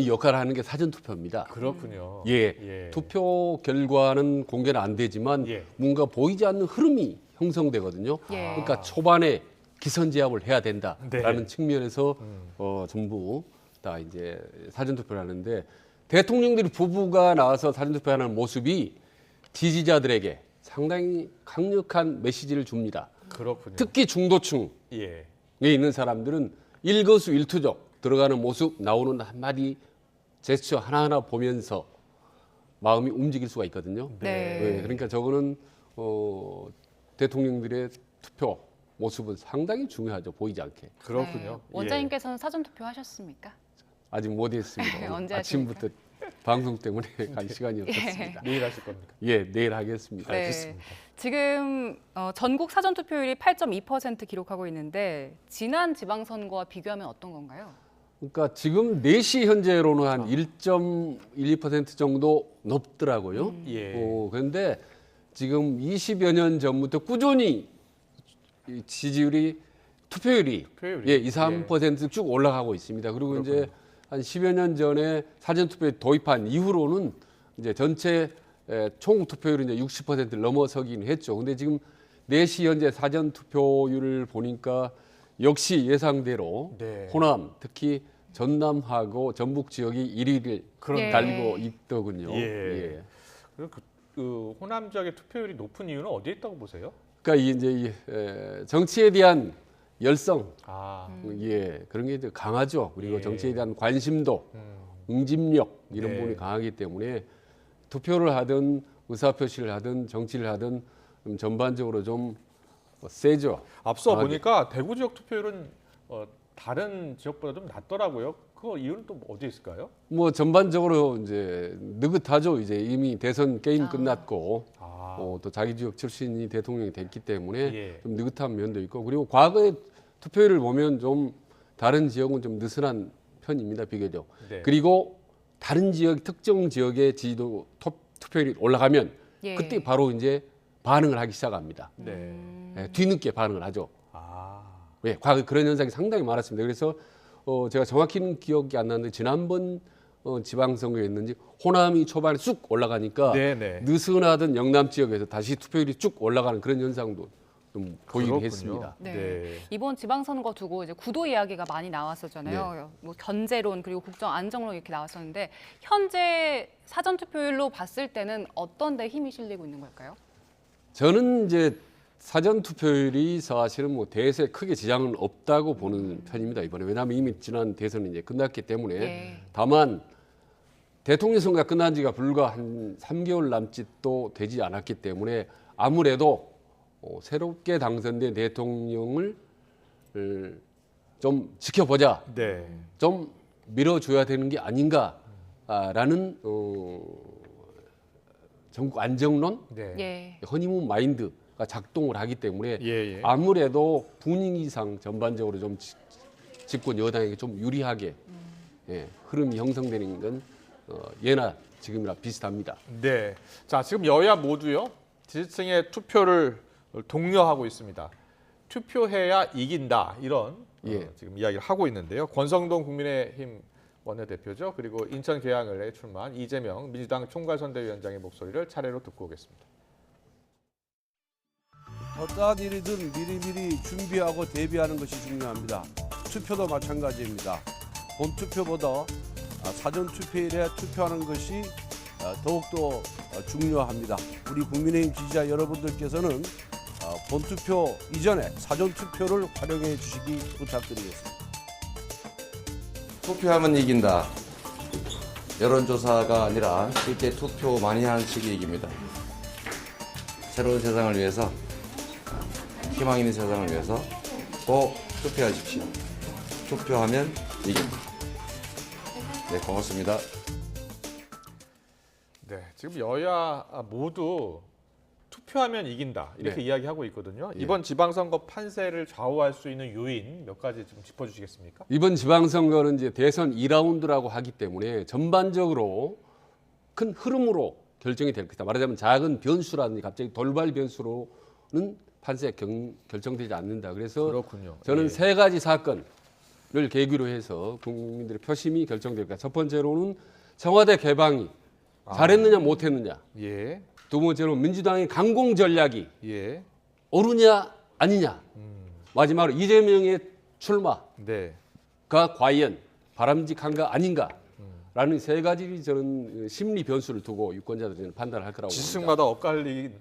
역할을 하는 게 사전투표입니다. 그렇군요. 예, 투표 결과는 공개는 안 되지만 뭔가 보이지 않는 흐름이 형성되거든요. 그러니까 초반에 기선제압을 해야 된다라는 측면에서 전부 다 이제 사전 투표를 하는데 대통령들이 부부가 나와서 사전 투표하는 모습이 지지자들에게 상당히 강력한 메시지를 줍니다. 그렇군요. 특히 중도층에 예. 있는 사람들은 일거수일투족 들어가는 모습, 나오는 한마디 제스처 하나하나 보면서 마음이 움직일 수가 있거든요. 네. 그러니까 저거는 대통령들의 투표 모습은 상당히 중요하죠. 보이지 않게. 그렇군요. 네. 원장님께서는 사전 투표하셨습니까? 아직 못했습니다. 언제 아침부터 방송 때문에 갈 시간이 없었습니다. 내일 하실 겁니까? 예, 내일 하겠습니다. 네. 알겠습니다. 지금 전국 사전 투표율이 8.2% 기록하고 있는데 지난 지방선거와 비교하면 어떤 건가요? 그러니까 지금 4시 현재로는 한 1.12% 정도 높더라고요. 예. 그런데 지금 20여 년 전부터 꾸준히 이 지지율이 투표율이 예, 2, 3% 쭉 올라가고 있습니다. 그리고 그렇군요. 이제 한 10여 년 전에 사전 투표에 도입한 이후로는 이제 전체 총 투표율이 이제 60%를 넘어서긴 했죠. 근데 지금 4시 현재 사전 투표율을 보니까 역시 예상대로 네. 호남, 특히 전남하고 전북 지역이 1위를 달리고 있더군요. 예. 그 호남 지역의 투표율이 높은 이유는 어디에 있다고 보세요? 그러니까 이제 정치에 대한 열성, 예, 그런 게 이제 강하죠. 그리고 정치에 대한 관심도, 응집력 이런 네. 부분이 강하기 때문에 투표를 하든 의사표시를 하든 정치를 하든 전반적으로 좀 세죠. 앞서 강하게. 보니까 대구 지역 투표율은 다른 지역보다 좀 낮더라고요. 그 이유는 또 어디 있을까요? 뭐 전반적으로 이제 느긋하죠. 이제 이미 대선 게임 끝났고 또 자기 지역 출신이 대통령이 됐기 때문에 예. 좀 느긋한 면도 있고 그리고 과거의 투표율을 보면 좀 다른 지역은 좀 느슨한 편입니다. 비교적. 네. 그리고 다른 지역 특정 지역의 지지도 투표율이 올라가면 예. 그때 바로 이제 반응을 하기 시작합니다. 네. 예, 뒤늦게 반응을 하죠. 예, 과거 그런 현상이 상당히 많았습니다. 그래서 제가 정확히는 기억이 안 나는데 지난번 지방선거였는지 호남이 초반에 쑥 올라가니까 네네. 느슨하던 영남 지역에서 다시 투표율이 쭉 올라가는 그런 현상도 좀 보이긴 그렇군요. 했습니다. 네. 이번 지방선거 두고 이제 구도 이야기가 많이 나왔었잖아요. 뭐 견제론 그리고 국정 안정론 이렇게 나왔었는데 현재 사전 투표율로 봤을 때는 어떤 데 힘이 실리고 있는 걸까요? 저는 이제 사전 투표율이 사실은 뭐 대세에 크게 지장은 없다고 보는 편입니다. 이번에 왜냐하면 이미 지난 대선이 이제 끝났기 때문에 예. 다만 대통령 선거가 끝난 지가 불과 한 3개월 남짓도 되지 않았기 때문에 아무래도 새롭게 당선된 대통령을 좀 지켜보자, 네. 좀 밀어줘야 되는 게 아닌가라는 전국 안정론, 네. 허니문 마인드가 작동을 하기 때문에 예. 아무래도 분위기상 전반적으로 좀 집권 여당에게 좀 유리하게 흐름이 형성되는 건 예나 지금이랑 비슷합니다. 네. 자, 지금 여야 모두요. 지지층의 투표를 독려하고 있습니다. 투표해야 이긴다. 이런 지금 이야기를 하고 있는데요. 권성동 국민의힘 원내대표죠. 그리고 인천 계양을에 출마한 이재명 민주당 총괄선대위원장의 목소리를 차례로 듣고 오겠습니다. 어떠한 일이든 미리미리 준비하고 대비하는 것이 중요합니다. 투표도 마찬가지입니다. 본투표보다 사전투표일에 투표하는 것이 더욱더 중요합니다. 우리 국민의힘 지지자 여러분들께서는 본투표 이전에 사전투표를 활용해 주시기 부탁드리겠습니다. 투표하면 이긴다. 여론조사가 아니라 실제 투표 많이 하는 식이 이깁니다. 새로운 세상을 위해서, 희망 있는 세상을 위해서 꼭 투표하십시오. 투표하면 이깁니다. 네, 고맙습니다. 네, 지금 여야 모두 투표하면 이긴다 이렇게 네. 이야기하고 있거든요. 예. 이번 지방선거 판세를 좌우할 수 있는 요인 몇 가지 좀 짚어주시겠습니까? 이번 지방선거는 이제 대선 2라운드라고 하기 때문에 전반적으로 큰 흐름으로 결정이 될 것이다. 말하자면 작은 변수라든지 갑자기 돌발 변수로는 판세가 결정되지 않는다. 그래서 그렇군요. 저는 예. 세 가지 사건을 계기로 해서 국민들의 표심이 결정될 것이다. 첫 번째로는 청와대 개방이 잘했느냐 못했느냐. 예. 두 번째로 민주당의 강공 전략이 예. 옳으냐 아니냐. 마지막으로 이재명의 출마가 네. 과연 바람직한가 아닌가라는 세 가지 저는 심리 변수를 두고 유권자들은 판단을 할 거라고 봅니다. 지층마다 엇갈린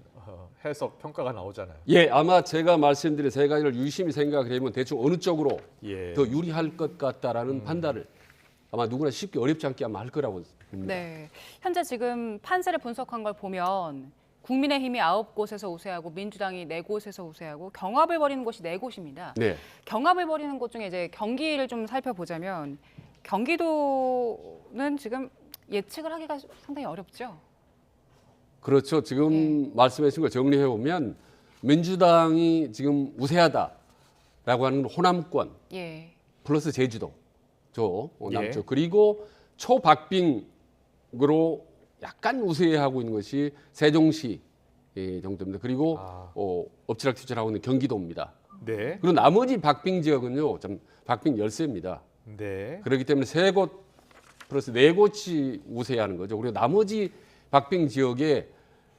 해석 평가가 나오잖아요. 예, 아마 제가 말씀드린 세 가지를 유심히 생각을 해보면 대충 어느 쪽으로 예. 더 유리할 것 같다라는 판단을 아마 누구나 쉽게 어렵지 않게 아마 할 거라고 봅니다. 네, 현재 지금 판세를 분석한 걸 보면 국민의힘이 9곳에서 우세하고 민주당이 4곳에서 우세하고 경합을 벌이는 곳이 4곳입니다. 네. 경합을 벌이는 곳 중에 이제 경기를 좀 살펴보자면 경기도는 지금 예측을 하기가 상당히 어렵죠. 그렇죠. 지금 말씀하신 걸 정리해 보면 민주당이 지금 우세하다라고 하는 호남권 예. 플러스 제주도 남쪽 예. 그리고 초박빙으로 약간 우세하고 있는 것이 세종시 정도입니다. 그리고 엎치락뒤치락하고 있는 경기도입니다. 네. 그리고 나머지 박빙 지역은요, 좀 박빙 열세입니다. 네. 그렇기 때문에 3곳 플러스 4곳이 우세하는 거죠. 그리고 나머지 박빙 지역에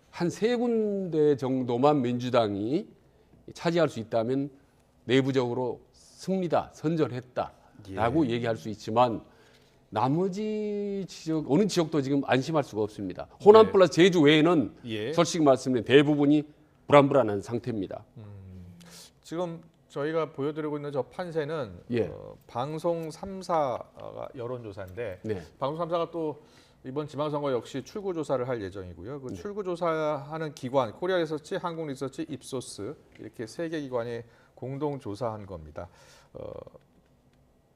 한 3군데 정도만 민주당이 차지할 수 있다면 내부적으로 승리다, 선전했다라고 얘기할 수 있지만 나머지 지역, 어느 지역도 지금 안심할 수가 없습니다. 호남 플러스 제주 외에는 솔직히 말씀드리면 대부분이 불안불안한 상태입니다. 지금 저희가 보여드리고 있는 저 판세는 방송 3사가 여론조사인데 방송 3사가 또 이번 지방선거 역시 출구조사를 할 예정이고요. 그 출구조사하는 기관, 코리아 리서치, 한국 리서치, 입소스 이렇게 3개 기관이 공동 조사한 겁니다.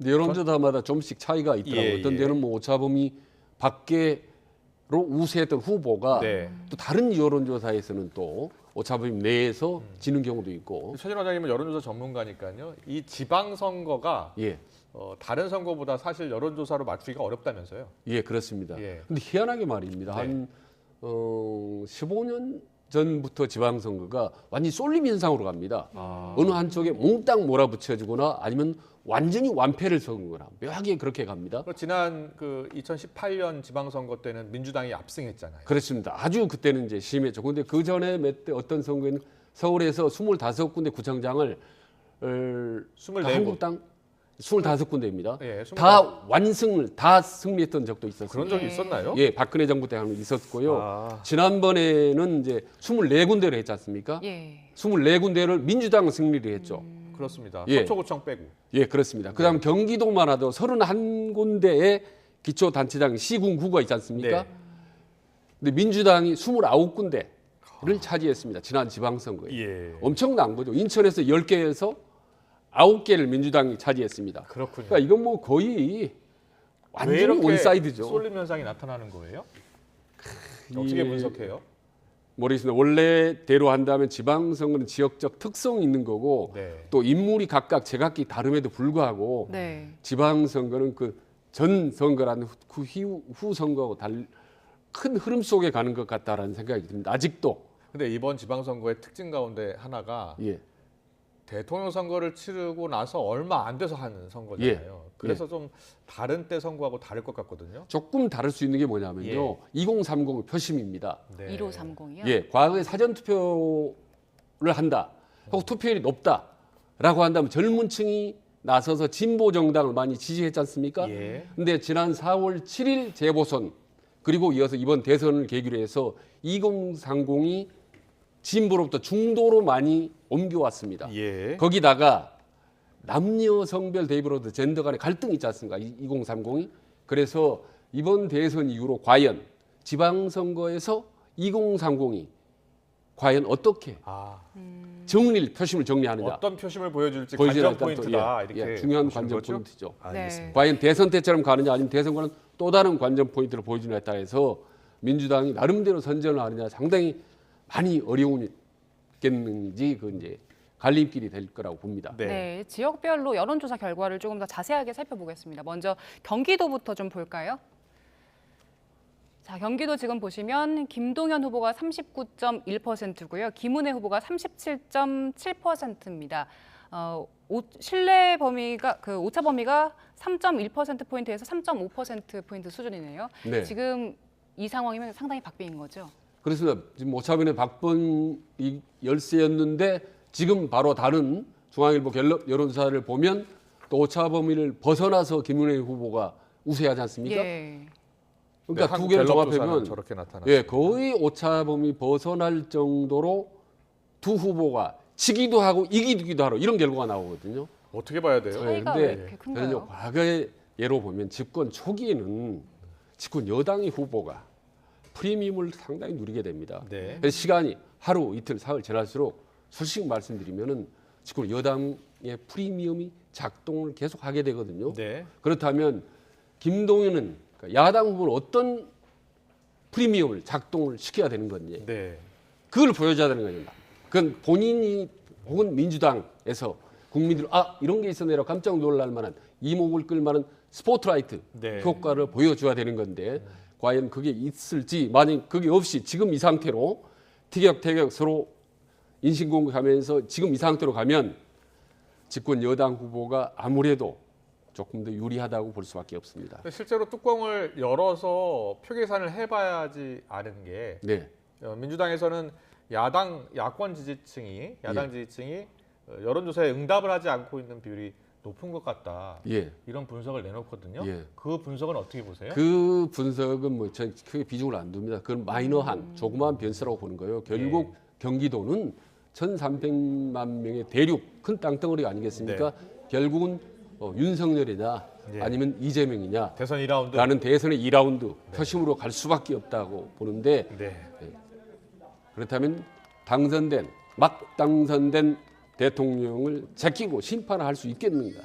여론조사마다 좀씩 차이가 있더라고요. 어떤 데는 뭐 오차범위 밖으로 우세했던 후보가 또 다른 여론조사에서는 또 오차범위 내에서 지는 경우도 있고. 최진 원장님은 여론조사 전문가니까요. 이 지방선거가 다른 선거보다 사실 여론조사로 맞추기가 어렵다면서요? 예, 그렇습니다. 근데 희한하게 말입니다. 한 15년 전부터 지방선거가 완전히 쏠림 현상으로 갑니다. 어느 한쪽에 몽땅 몰아붙여주거나 아니면 완전히 완패를 서거나 묘하게 그렇게 갑니다. 지난 그 2018년 지방선거 때는 민주당이 압승했잖아요. 그렇습니다. 아주 그때는 이제 심했죠. 그런데 그 전에 몇 때 어떤 선거에는 서울에서 25군데 구청장을 24곳. 한국당 25군데입니다. 예, 다 승리했던 적도 있었어요. 그런 적이 있었나요? 예, 박근혜 정부 때 한번 있었고요. 지난번에는 이제 24군데를 했지 않습니까? 24군데를 민주당 승리를 했죠. 그렇습니다. 예. 서초구청 빼고. 예, 그렇습니다. 그다음 경기도만 하도 31군데의 기초단체장 시군구가 있지 않습니까? 근데 민주당이 29군데를 차지했습니다. 지난 지방선거에. 엄청난 거죠. 인천에서 10개에서 9개를 민주당이 차지했습니다. 그렇군요. 그러니까 이건 뭐 거의 완전히 왜 이렇게 원사이드죠. 쏠림 현상이 나타나는 거예요? 어떻게 분석해요? 모르겠습니다. 원래대로 한다면 지방선거는 지역적 특성이 있는 거고 또 인물이 각각 제각기 다름에도 불구하고 지방선거는 그 전 선거라는 후 선거하고 큰 흐름 속에 가는 것 같다라는 생각이 듭니다. 아직도. 근데 이번 지방선거의 특징 가운데 하나가 대통령 선거를 치르고 나서 얼마 안 돼서 하는 선거잖아요. 그래서 좀 다른 때 선거하고 다를 것 같거든요. 조금 다를 수 있는 게 뭐냐면요. 2030 표심입니다. 1530이요? 예, 과거에 사전 투표를 한다. 혹 투표율이 높다라고 한다면 젊은 층이 나서서 진보 정당을 많이 지지했지 않습니까? 근데 지난 4월 7일 재보선 그리고 이어서 이번 대선을 계기로 해서 2030이 진보로부터 중도로 많이 옮겨왔습니다. 거기다가 남녀 성별 대비로도 젠더 간의 갈등이 있지 않습니까? 2030이. 그래서 이번 대선 이후로 과연 지방선거에서 2030이 과연 어떻게 표심을 정리하느냐. 어떤 표심을 보여줄지 관전 포인트다. 이렇게 중요한 관전 거죠? 포인트죠. 알겠습니다. 과연 대선 때처럼 가느냐 아니면 대선과는 또 다른 관전 포인트를 보여주느냐에 따라서 민주당이 나름대로 선전을 하느냐 상당히 많이 어려우겠는지 그 이제 갈림길이 될 거라고 봅니다. 네, 지역별로 여론조사 결과를 조금 더 자세하게 살펴보겠습니다. 먼저 경기도부터 좀 볼까요? 자, 경기도 지금 보시면 김동연 후보가 39.1%고요. 김은혜 후보가 37.7%입니다. 신뢰 범위가 오차 범위가 3.1% 포인트에서 3.5% 포인트 수준이네요. 지금 이 상황이면 상당히 박빙인 거죠. 그렇습니다. 지금 오차범위는 박빙 열세였는데 지금 바로 다른 중앙일보 갤럽 여론조사를 보면 또 오차 범위를 벗어나서 김윤혜 후보가 우세하지 않습니까? 예. 그러니까 네, 두 개를 갤럽 종합해보면 조사는 저렇게 나타났습니다. 예, 거의 오차 범위 벗어날 정도로 두 후보가 지기도 하고 이기기도 하고 이런 결과가 나오거든요. 어떻게 봐야 돼요? 차이가 왜 그런데 이렇게 큰가요? 과거의 예로 보면 집권 초기에는 집권 여당의 후보가 프리미엄을 상당히 누리게 됩니다. 네. 그래서 시간이 하루, 이틀, 사흘 지날수록 솔직히 말씀드리면은 집권 여당의 프리미엄이 작동을 계속하게 되거든요. 네. 그렇다면 김동연은 그러니까 야당 후보는 어떤 프리미엄을 작동을 시켜야 되는 건지 네. 그걸 보여줘야 되는 겁니다. 그건 본인이 혹은 민주당에서 국민들 이런 게 있었네라고 깜짝 놀랄 만한 이목을 끌 만한 스포트라이트 네. 효과를 보여줘야 되는 건데 과연 그게 있을지 만약 그게 없이 지금 이 상태로 티격태격 서로 인신공격하면서 지금 이 상태로 가면 집권 여당 후보가 아무래도 조금 더 유리하다고 볼 수밖에 없습니다. 실제로 뚜껑을 열어서 표 계산을 해봐야지 아는 게 네. 민주당에서는 야권 지지층이 여론조사에 응답을 하지 않고 있는 비율이 높은 것 같다. 예. 이런 분석을 내놓거든요. 예. 그 분석은 어떻게 보세요? 그 분석은 뭐 저희 크게 비중을 안 둡니다. 그건 마이너한 조그마한 변수라고 보는 거예요. 결국 경기도는 1,300만 명의 대륙 큰 땅덩어리가 아니겠습니까? 결국은 윤석열이냐 아니면 이재명이냐 대선 2라운드 라는 대선의 2라운드 표심으로 갈 수밖에 없다고 보는데 그렇다면 막 당선된 대통령을 제끼고 심판할 수 있겠는가?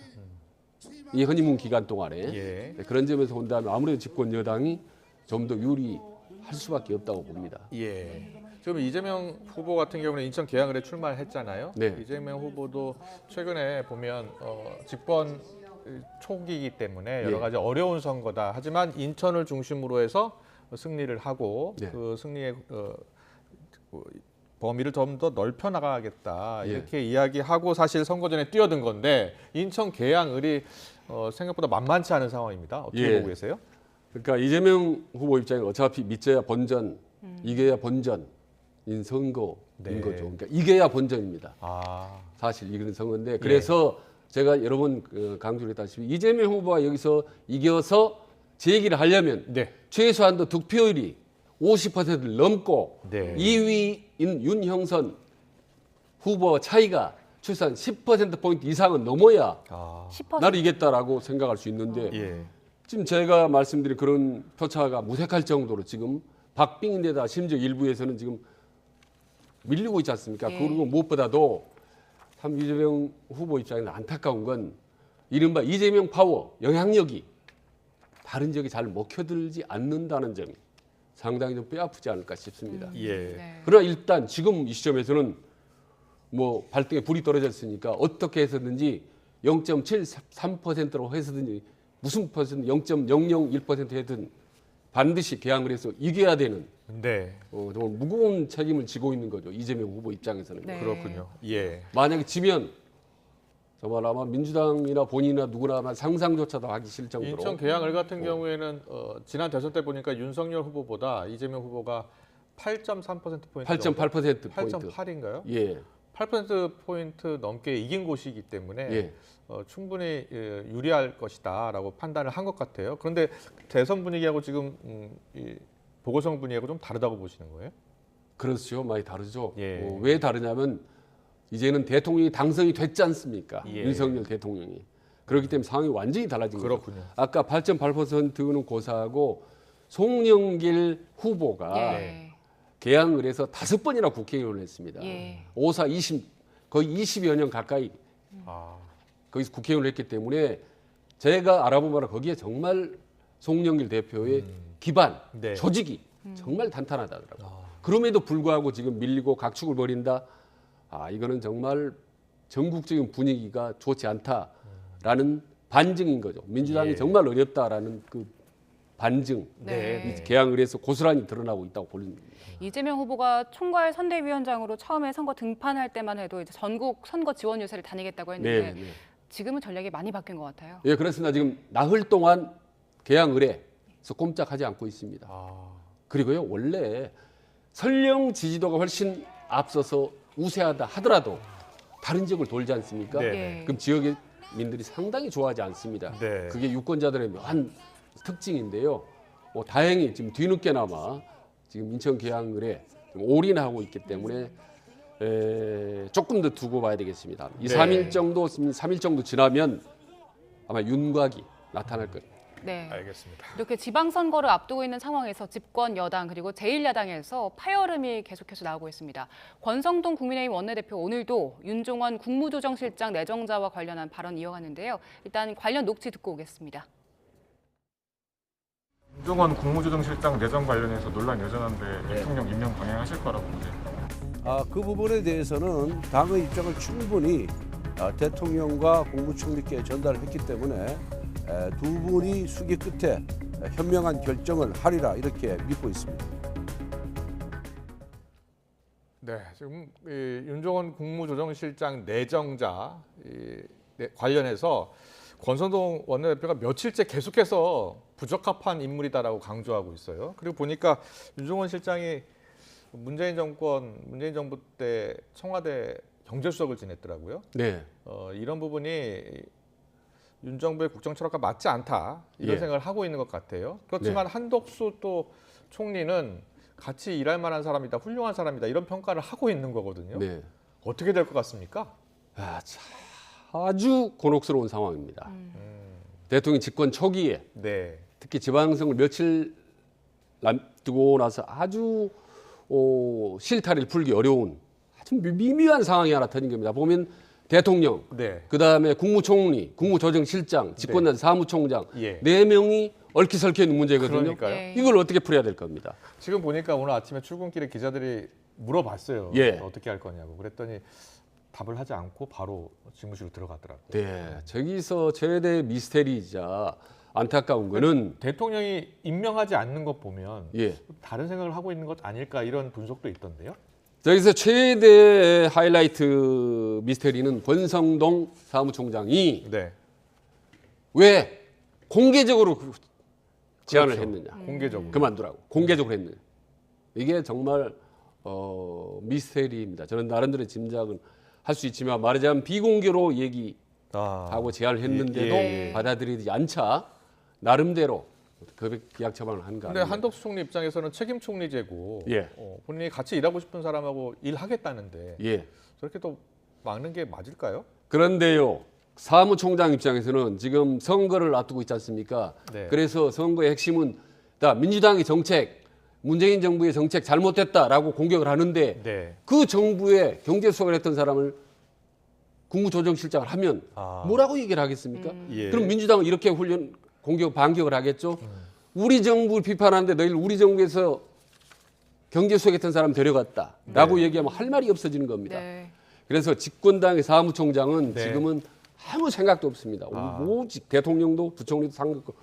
이 허니문 기간 동안에 그런 점에서 본다면 아무래도 집권 여당이 좀 더 유리할 수밖에 없다고 봅니다. 예. 지금 이재명 후보 같은 경우는 인천 계양을에 출마를 했잖아요. 네. 이재명 후보도 최근에 보면 집권 초기이기 때문에 여러 가지 어려운 선거다. 하지만 인천을 중심으로 해서 승리를 하고 그 승리의 범위를 좀 더 넓혀 나가겠다. 이렇게 이야기하고 사실 선거 전에 뛰어든 건데 인천 계양을이 생각보다 만만치 않은 상황입니다. 어떻게 보고 계세요? 그러니까 이재명 후보 입장에 어차피 믿져야 본전, 이겨야 본전인 선거인 거죠. 그러니까 이겨야 본전입니다. 사실 이런 선거인데 그래서 제가 여러 번 강조했다시피 이재명 후보가 여기서 이겨서 재기를 하려면 최소한도 득표율이 50%를 넘고 2위인 윤형선 후보와 차이가 최소한 10%포인트 이상은 넘어야 10%? 나를 이겼다라고 생각할 수 있는데 지금 제가 말씀드린 그런 표차가 무색할 정도로 지금 박빙인데다 심지어 일부에서는 지금 밀리고 있지 않습니까? 그리고 무엇보다도 참 이재명 후보 입장에는 안타까운 건 이른바 이재명 파워, 영향력이 다른 지역에 잘 먹혀들지 않는다는 점이 상당히 좀 뼈아프지 않을까 싶습니다. 그러나 일단 지금 이 시점에서는 뭐 발등에 불이 떨어졌으니까 어떻게 해서든지 0.73%로 해서든지 무슨 퍼센트 0.001% 해든 반드시 개항을 해서 이겨야 되는 정말 무거운 책임을 지고 있는 거죠. 이재명 후보 입장에서는. 그렇군요. 만약에 지면 정말 아마 민주당이나 본인이나 누구나 아마 상상조차도 하기 싫을 정도로. 인천 계양을 같은 경우에는 지난 대선 때 보니까 윤석열 후보보다 이재명 후보가 8.3%포인트 8.8%포인트 8.8인가요? 예. 8%포인트 넘게 이긴 곳이기 때문에 충분히 유리할 것이다라고 판단을 한 것 같아요. 그런데 대선 분위기하고 지금 이 보궐선거 분위기하고 좀 다르다고 보시는 거예요? 그렇죠. 많이 다르죠. 왜 다르냐면 이제는 대통령이 당선이 됐지 않습니까? 윤석열 대통령이. 그렇기 때문에 상황이 완전히 달라진 거죠. 아까 8.8%는 고사하고 송영길 후보가 개항을 해서 5번이나 국회의원을 했습니다. 5사 20, 거의 20여 년 가까이 거기서 국회의원을 했기 때문에 제가 알아본 바로 거기에 정말 송영길 대표의 기반, 조직이 정말 탄탄하다더라고요. 그럼에도 불구하고 지금 밀리고 각축을 벌인다. 이거는 정말 전국적인 분위기가 좋지 않다라는 반증인 거죠. 민주당이 정말 어렵다라는 그 반증, 개항을 해서 고스란히 드러나고 있다고 보는 겁니다. 이재명 후보가 총괄 선대위원장으로 처음에 선거 등판할 때만 해도 이제 전국 선거 지원 유세를 다니겠다고 했는데 지금은 전략이 많이 바뀐 것 같아요. 예, 그렇습니다. 지금 나흘 동안 개항을 해서 꼼짝하지 않고 있습니다. 그리고요, 원래 설령 지지도가 훨씬 앞서서 우세하다 하더라도 다른 지역을 돌지 않습니까? 그럼 지역에 지방민들이 상당히 좋아하지 않습니다. 네. 그게 유권자들의 묘한 특징인데요. 다행히 지금 뒤늦게나마 지금 인천 계양을에 좀 올인하고 있기 때문에 조금 더 두고 봐야 되겠습니다. 이 네. 3일 정도 지나면 아마 윤곽이 나타날 거예요. 네. 알겠습니다. 이렇게 지방선거를 앞두고 있는 상황에서 집권 여당 그리고 제1야당에서 파열음이 계속해서 나오고 있습니다. 권성동 국민의힘 원내대표 오늘도 윤종원 국무조정실장 내정자와 관련한 발언 이어가는데요. 일단 관련 녹취 듣고 오겠습니다. 윤종원 국무조정실장 내정 관련해서 논란 여전한데 대통령 임명 방향하실 거라고 보세요? 그 부분에 대해서는 당의 입장을 충분히 대통령과 국무총리께 전달을 했기 때문에 두 분이 수기 끝에 현명한 결정을 하리라 이렇게 믿고 있습니다. 네, 지금 윤종원 국무조정실장 내정자 관련해서 권성동 원내대표가 며칠째 계속해서 부적합한 인물이다라고 강조하고 있어요. 그리고 보니까 윤종원 실장이 문재인 정부 때 청와대 경제수석을 지냈더라고요. 네. 이런 부분이 윤 정부의 국정 철학과 맞지 않다 이런 예. 생각을 하고 있는 것 같아요. 그렇지만 한덕수 또 총리는 같이 일할 만한 사람이다, 훌륭한 사람이다 이런 평가를 하고 있는 거거든요. 네. 어떻게 될 것 같습니까? 아주 곤혹스러운 상황입니다. 대통령 집권 초기에 네. 특히 지방선거를 며칠 남두고 나서 아주 실타래를 풀기 어려운 아주 미묘한 상황이 하나 터진 겁니다. 보면 대통령, 네. 그다음에 국무총리, 국무조정실장, 집권단 사무총장 예. 4명이 얽히설켜 있는 문제거든요. 그러니까요. 네. 이걸 어떻게 풀어야 될 겁니다. 지금 보니까 오늘 아침에 출근길에 기자들이 물어봤어요. 예. 어떻게 할 거냐고. 그랬더니 답을 하지 않고 바로 집무실로 들어갔더라고요. 네, 저기서 최대 미스테리이자 안타까운 거는 대통령이 임명하지 않는 것 보면 예. 다른 생각을 하고 있는 것 아닐까 이런 분석도 있던데요. 저기서 최대 하이라이트 미스테리는 권성동 사무총장이 네. 왜 공개적으로 제안을 그렇죠. 했느냐. 공개적으로. 그만두라고. 공개적으로 했느냐. 이게 정말 미스테리입니다. 저는 나름대로 짐작은 할 수 있지만 말하자면 비공개로 얘기하고 제안을 했는데도 받아들이지 않자 나름대로 계약 처방을 한 거 근데 아니에요. 한덕수 총리 입장에서는 책임 총리제고 예. 본인이 같이 일하고 싶은 사람하고 일하겠다는데 예. 저렇게 또 막는 게 맞을까요? 그런데요. 사무총장 입장에서는 지금 선거를 앞두고 있지 않습니까? 네. 그래서 선거의 핵심은 다 민주당의 정책, 문재인 정부의 정책 잘못됐다라고 공격을 하는데 네. 그 정부의 경제수석을 했던 사람을 국무조정실장을 하면 뭐라고 얘기를 하겠습니까? 예. 그럼 민주당은 이렇게 반격을 하겠죠? 우리 정부를 비판하는데 너희들 우리 정부에서 경제수석했던 사람 데려갔다라고 얘기하면 할 말이 없어지는 겁니다. 네. 그래서 집권당의 사무총장은 네. 지금은 아무 생각도 없습니다. 오직 대통령도 부총리도 상관없고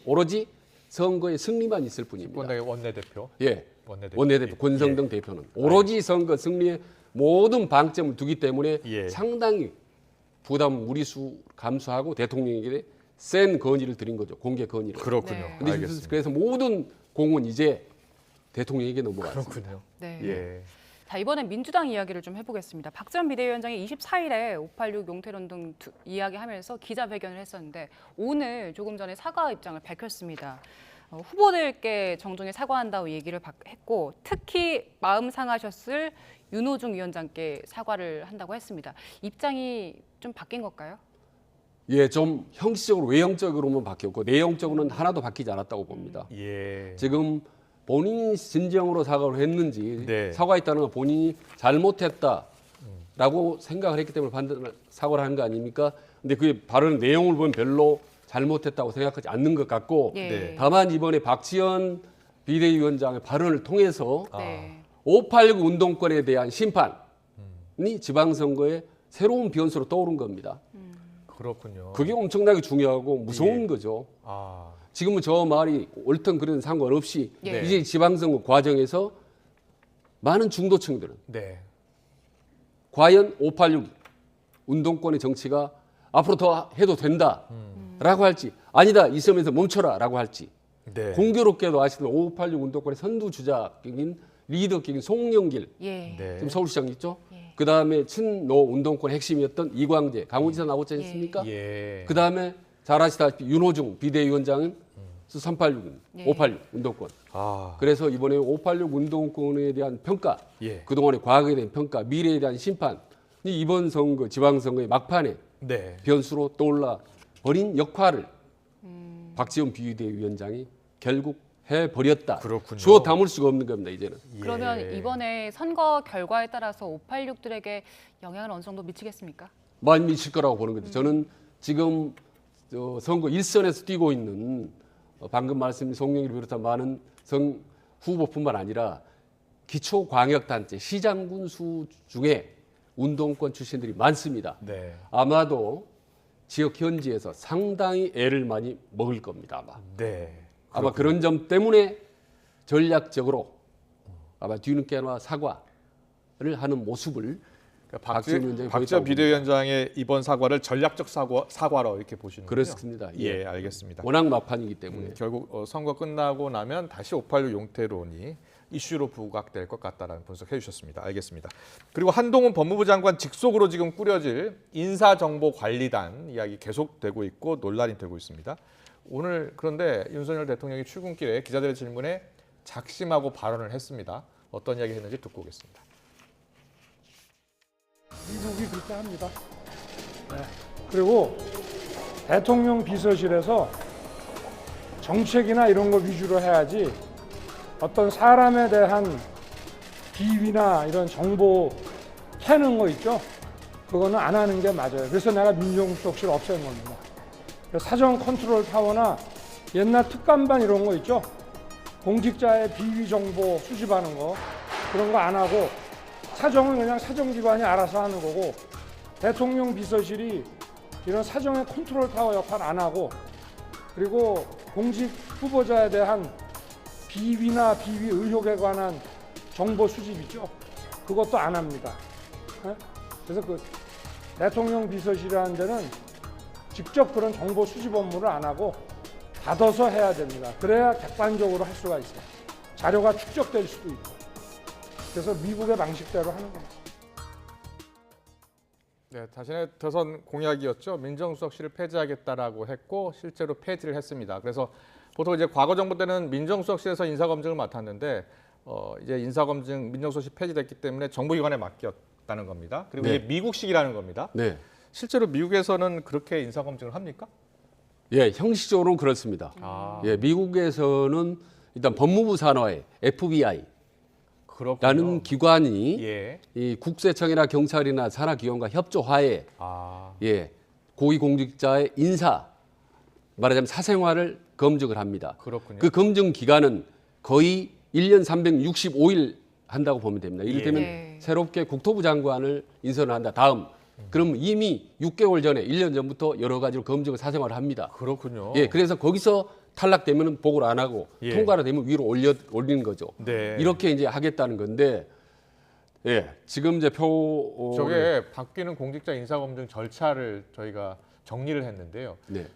오로지 선거의 승리만 있을 뿐입니다. 집권당의 원내대표. 예. 원내대표. 원내대표 권성동 대표는 오로지 선거 승리에 모든 방점을 두기 때문에 상당히 부담 무리수 감수하고 대통령에게 센 건의를 드린 거죠. 공개 건의를. 그렇군요. 근데 알겠습니다. 그래서 모든 공은 이제 대통령에게 넘어갔습니다. 그렇군요. 네. 예. 자, 이번엔 민주당 이야기를 좀 해보겠습니다. 박지원 비대위원장이 24일에 586 용태론 등 이야기하면서 기자회견을 했었는데 오늘 조금 전에 사과 입장을 밝혔습니다. 후보들께 정중히 사과한다고 얘기를 했고 특히 마음 상하셨을 윤호중 위원장께 사과를 한다고 했습니다. 입장이 좀 바뀐 걸까요? 예, 좀 형식적으로 외형적으로만 바뀌었고 내용적으로는 하나도 바뀌지 않았다고 봅니다. 예. 지금 본인이 진정으로 사과를 했는지 네. 사과했다는 건 본인이 잘못했다라고 생각을 했기 때문에 사과를 한 거 아닙니까? 근데 그 발언 내용을 보면 별로 잘못했다고 생각하지 않는 것 같고 네. 다만 이번에 박지원 비대위원장의 발언을 통해서 네. 589 운동권에 대한 심판이 지방선거에 새로운 변수로 떠오른 겁니다. 그렇군요. 그게 엄청나게 중요하고 무서운 거죠. 지금은 저 말이 옳든 그런 상관없이 네. 이제 지방선거 과정에서 많은 중도층들은 과연 586 운동권의 정치가 앞으로 더 해도 된다라고 할지 아니다 이 점에서 멈춰라라고 할지 네. 공교롭게도 아시는 586 운동권의 선두주자격인 리더격인 송영길 예. 지금 서울시장 있죠? 그 다음에 친노 운동권 핵심이었던 이광재, 강훈지사 나오지 않습니까? 예. 그 다음에 잘 아시다시피 윤호중 비대위원장은 386, 586 운동권. 그래서 이번에 586 운동권에 대한 평가, 예. 그동안의 과거에 대한 평가, 미래에 대한 심판, 이번 선거, 지방선거의 막판에 네. 변수로 떠올라 버린 역할을 박지원 비대위원장이 결국 해버렸다. 그렇군요. 주워 담을 수가 없는 겁니다, 이제는. 그러면 이번에 선거 결과에 따라서 586들에게 영향을 어느 정도 미치겠습니까? 많이 미칠 거라고 보는 거죠. 저는 지금 선거 일선에서 뛰고 있는 방금 말씀드린 송영길을 비롯한 많은 후보뿐만 아니라 기초광역단체, 시장군수 중에 운동권 출신들이 많습니다. 네. 아마도 지역 현지에서 상당히 애를 많이 먹을 겁니다. 아마. 네. 아마 그런 점 때문에 전략적으로 아마 뒤늦게나 사과를 하는 모습을 박지원 비대위원장의 이번 사과를 전략적 사과로 이렇게 보시는 거죠? 그렇습니다. 예, 알겠습니다. 워낙 막판이기 때문에 결국 선거 끝나고 나면 다시 586 용태론이 이슈로 부각될 것 같다라는 분석해 주셨습니다. 알겠습니다. 그리고 한동훈 법무부 장관 직속으로 지금 꾸려질 인사정보관리단 이야기 계속되고 있고 논란이 되고 있습니다. 오늘 그런데 윤석열 대통령이 출근길에 기자들의 질문에 작심하고 발언을 했습니다. 어떤 이야기 했는지 듣고 오겠습니다. 미국이 그렇게 합니다. 네. 그리고 대통령 비서실에서 정책이나 이런 거 위주로 해야지 어떤 사람에 대한 비위나 이런 정보 캐는 거 있죠? 그거는 안 하는 게 맞아요. 그래서 내가 민정수석실 없앤 겁니다. 사정 컨트롤 타워나 옛날 특감반 이런 거 있죠? 공직자의 비위 정보 수집하는 거 그런 거 안 하고 사정은 그냥 사정기관이 알아서 하는 거고 대통령 비서실이 이런 사정의 컨트롤 타워 역할 안 하고 그리고 공직 후보자에 대한 비위나 비위 의혹에 관한 정보 수집 있죠? 그것도 안 합니다. 네? 그래서 그 대통령 비서실이라는 데는 직접 그런 정보 수집 업무를 안 하고 받아서 해야 됩니다. 그래야 객관적으로 할 수가 있어요. 자료가 축적될 수도 있고. 그래서 미국의 방식대로 하는 겁니다. 네, 자신의 대선 공약이었죠. 민정수석실을 폐지하겠다라고 했고 실제로 폐지를 했습니다. 그래서 보통 이제 과거 정부 때는 민정수석실에서 인사검증을 맡았는데 이제 인사검증 민정수석실 폐지됐기 때문에 정부기관에 맡겼다는 겁니다. 그리고 네. 이게 미국식이라는 겁니다. 네. 실제로 미국에서는 그렇게 인사검증을 합니까? 예, 형식적으로는 그렇습니다. 예, 미국에서는 일단 법무부 산하에 FBI 라는 기관이 이 국세청이나 경찰이나 산하기관과 협조하에 예, 고위공직자의 인사 말하자면 사생활을 검증을 합니다. 그렇군요. 그 검증 기간은 거의 1년 365일 한다고 보면 됩니다. 이를테면 새롭게 국토부 장관을 인선을 한다. 다음 그럼 이미 6개월 전에 1년 전부터 여러 가지로 검증을 사생활을 합니다. 그렇군요. 예, 그래서 거기서 탈락되면 보고를 안 하고 통과가 되면 위로 올리는 거죠. 네. 이렇게 이제 하겠다는 건데, 예, 지금 이제 저게 바뀌는 공직자 인사검증 절차를 저희가 정리를 했는데요. 네.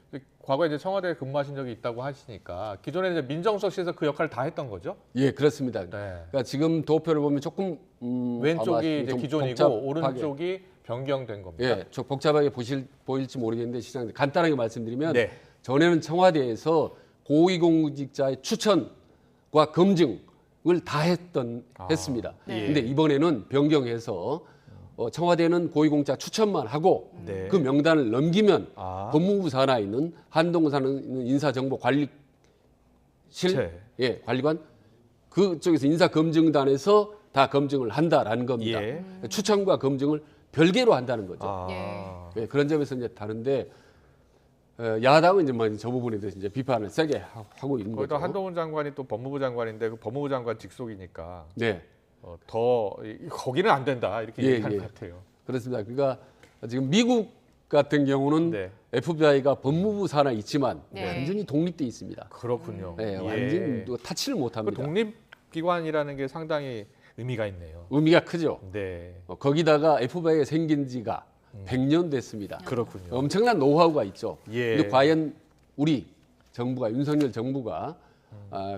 과거에 이제 청와대에 근무하신 적이 있다고 하시니까 기존에 이제 민정수석실에서 그 역할을 다 했던 거죠? 예, 그렇습니다. 그러니까 지금 도표를 보면 조금 왼쪽이 이제 기존이고 복잡하게, 오른쪽이 변경된 겁니다. 예, 좀 복잡하게 보일지 모르겠는데 시장 간단하게 말씀드리면 네. 전에는 청와대에서 고위공직자의 추천과 검증을 다 했습니다. 그런데 이번에는 변경해서 청와대는 고위공직자 추천만 하고 그 명단을 넘기면 법무부 산하에 있는 한동훈 산하에 있는 인사정보관리실 예, 관리관 그쪽에서 인사검증단에서 다 검증을 한다라는 겁니다. 추천과 검증을 별개로 한다는 거죠. 예, 그런 점에서 이제 다른데 야당은 이제 뭐 저 부분에 대해서 이제 비판을 세게 하고 있는 거죠. 거기다 한동훈 장관이 또 법무부 장관인데 그 법무부 장관 직속이니까 네. 더 거기는 안 된다 이렇게 얘기하는 것 같아요. 그렇습니다. 그러니까 지금 미국 같은 경우는 FBI가 법무부 산하에 있지만 완전히 독립돼 있습니다. 그렇군요. 네, 완전히 타치를 못합니다. 독립기관이라는 게 상당히 의미가 있네요. 의미가 크죠. 네. 거기다가 FBI가 생긴 지가 100년 됐습니다. 그렇군요. 엄청난 노하우가 있죠. 예. 근데 과연 우리 정부가 윤석열 정부가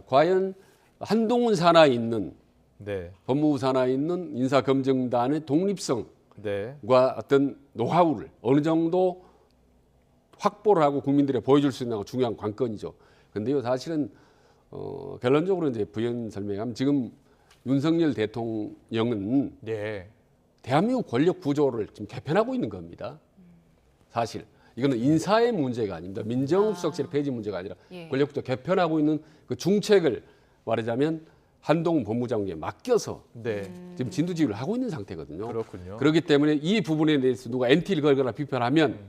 과연 한동훈 산하에 있는 법무부 산하에 있는 인사검증단의 독립성을 네. 어떤 노하우를 어느 정도 확보를 하고 국민들에 보여줄 수 있는 게 중요한 관건이죠. 그런데요, 사실은 결론적으로 이제 부연 설명하면 지금 윤석열 대통령은 네. 대한민국 권력 구조를 지금 개편하고 있는 겁니다. 사실 이거는 인사의 문제가 아닙니다. 민정수석실의 폐지 문제가 아니라 예. 권력 구조 개편하고 있는 그 중책을 말하자면 한동훈 법무장관에 맡겨서 지금 진두지휘를 하고 있는 상태거든요. 그렇군요. 그렇기 때문에 이 부분에 대해서 누가 엔티를 걸거나 비판하면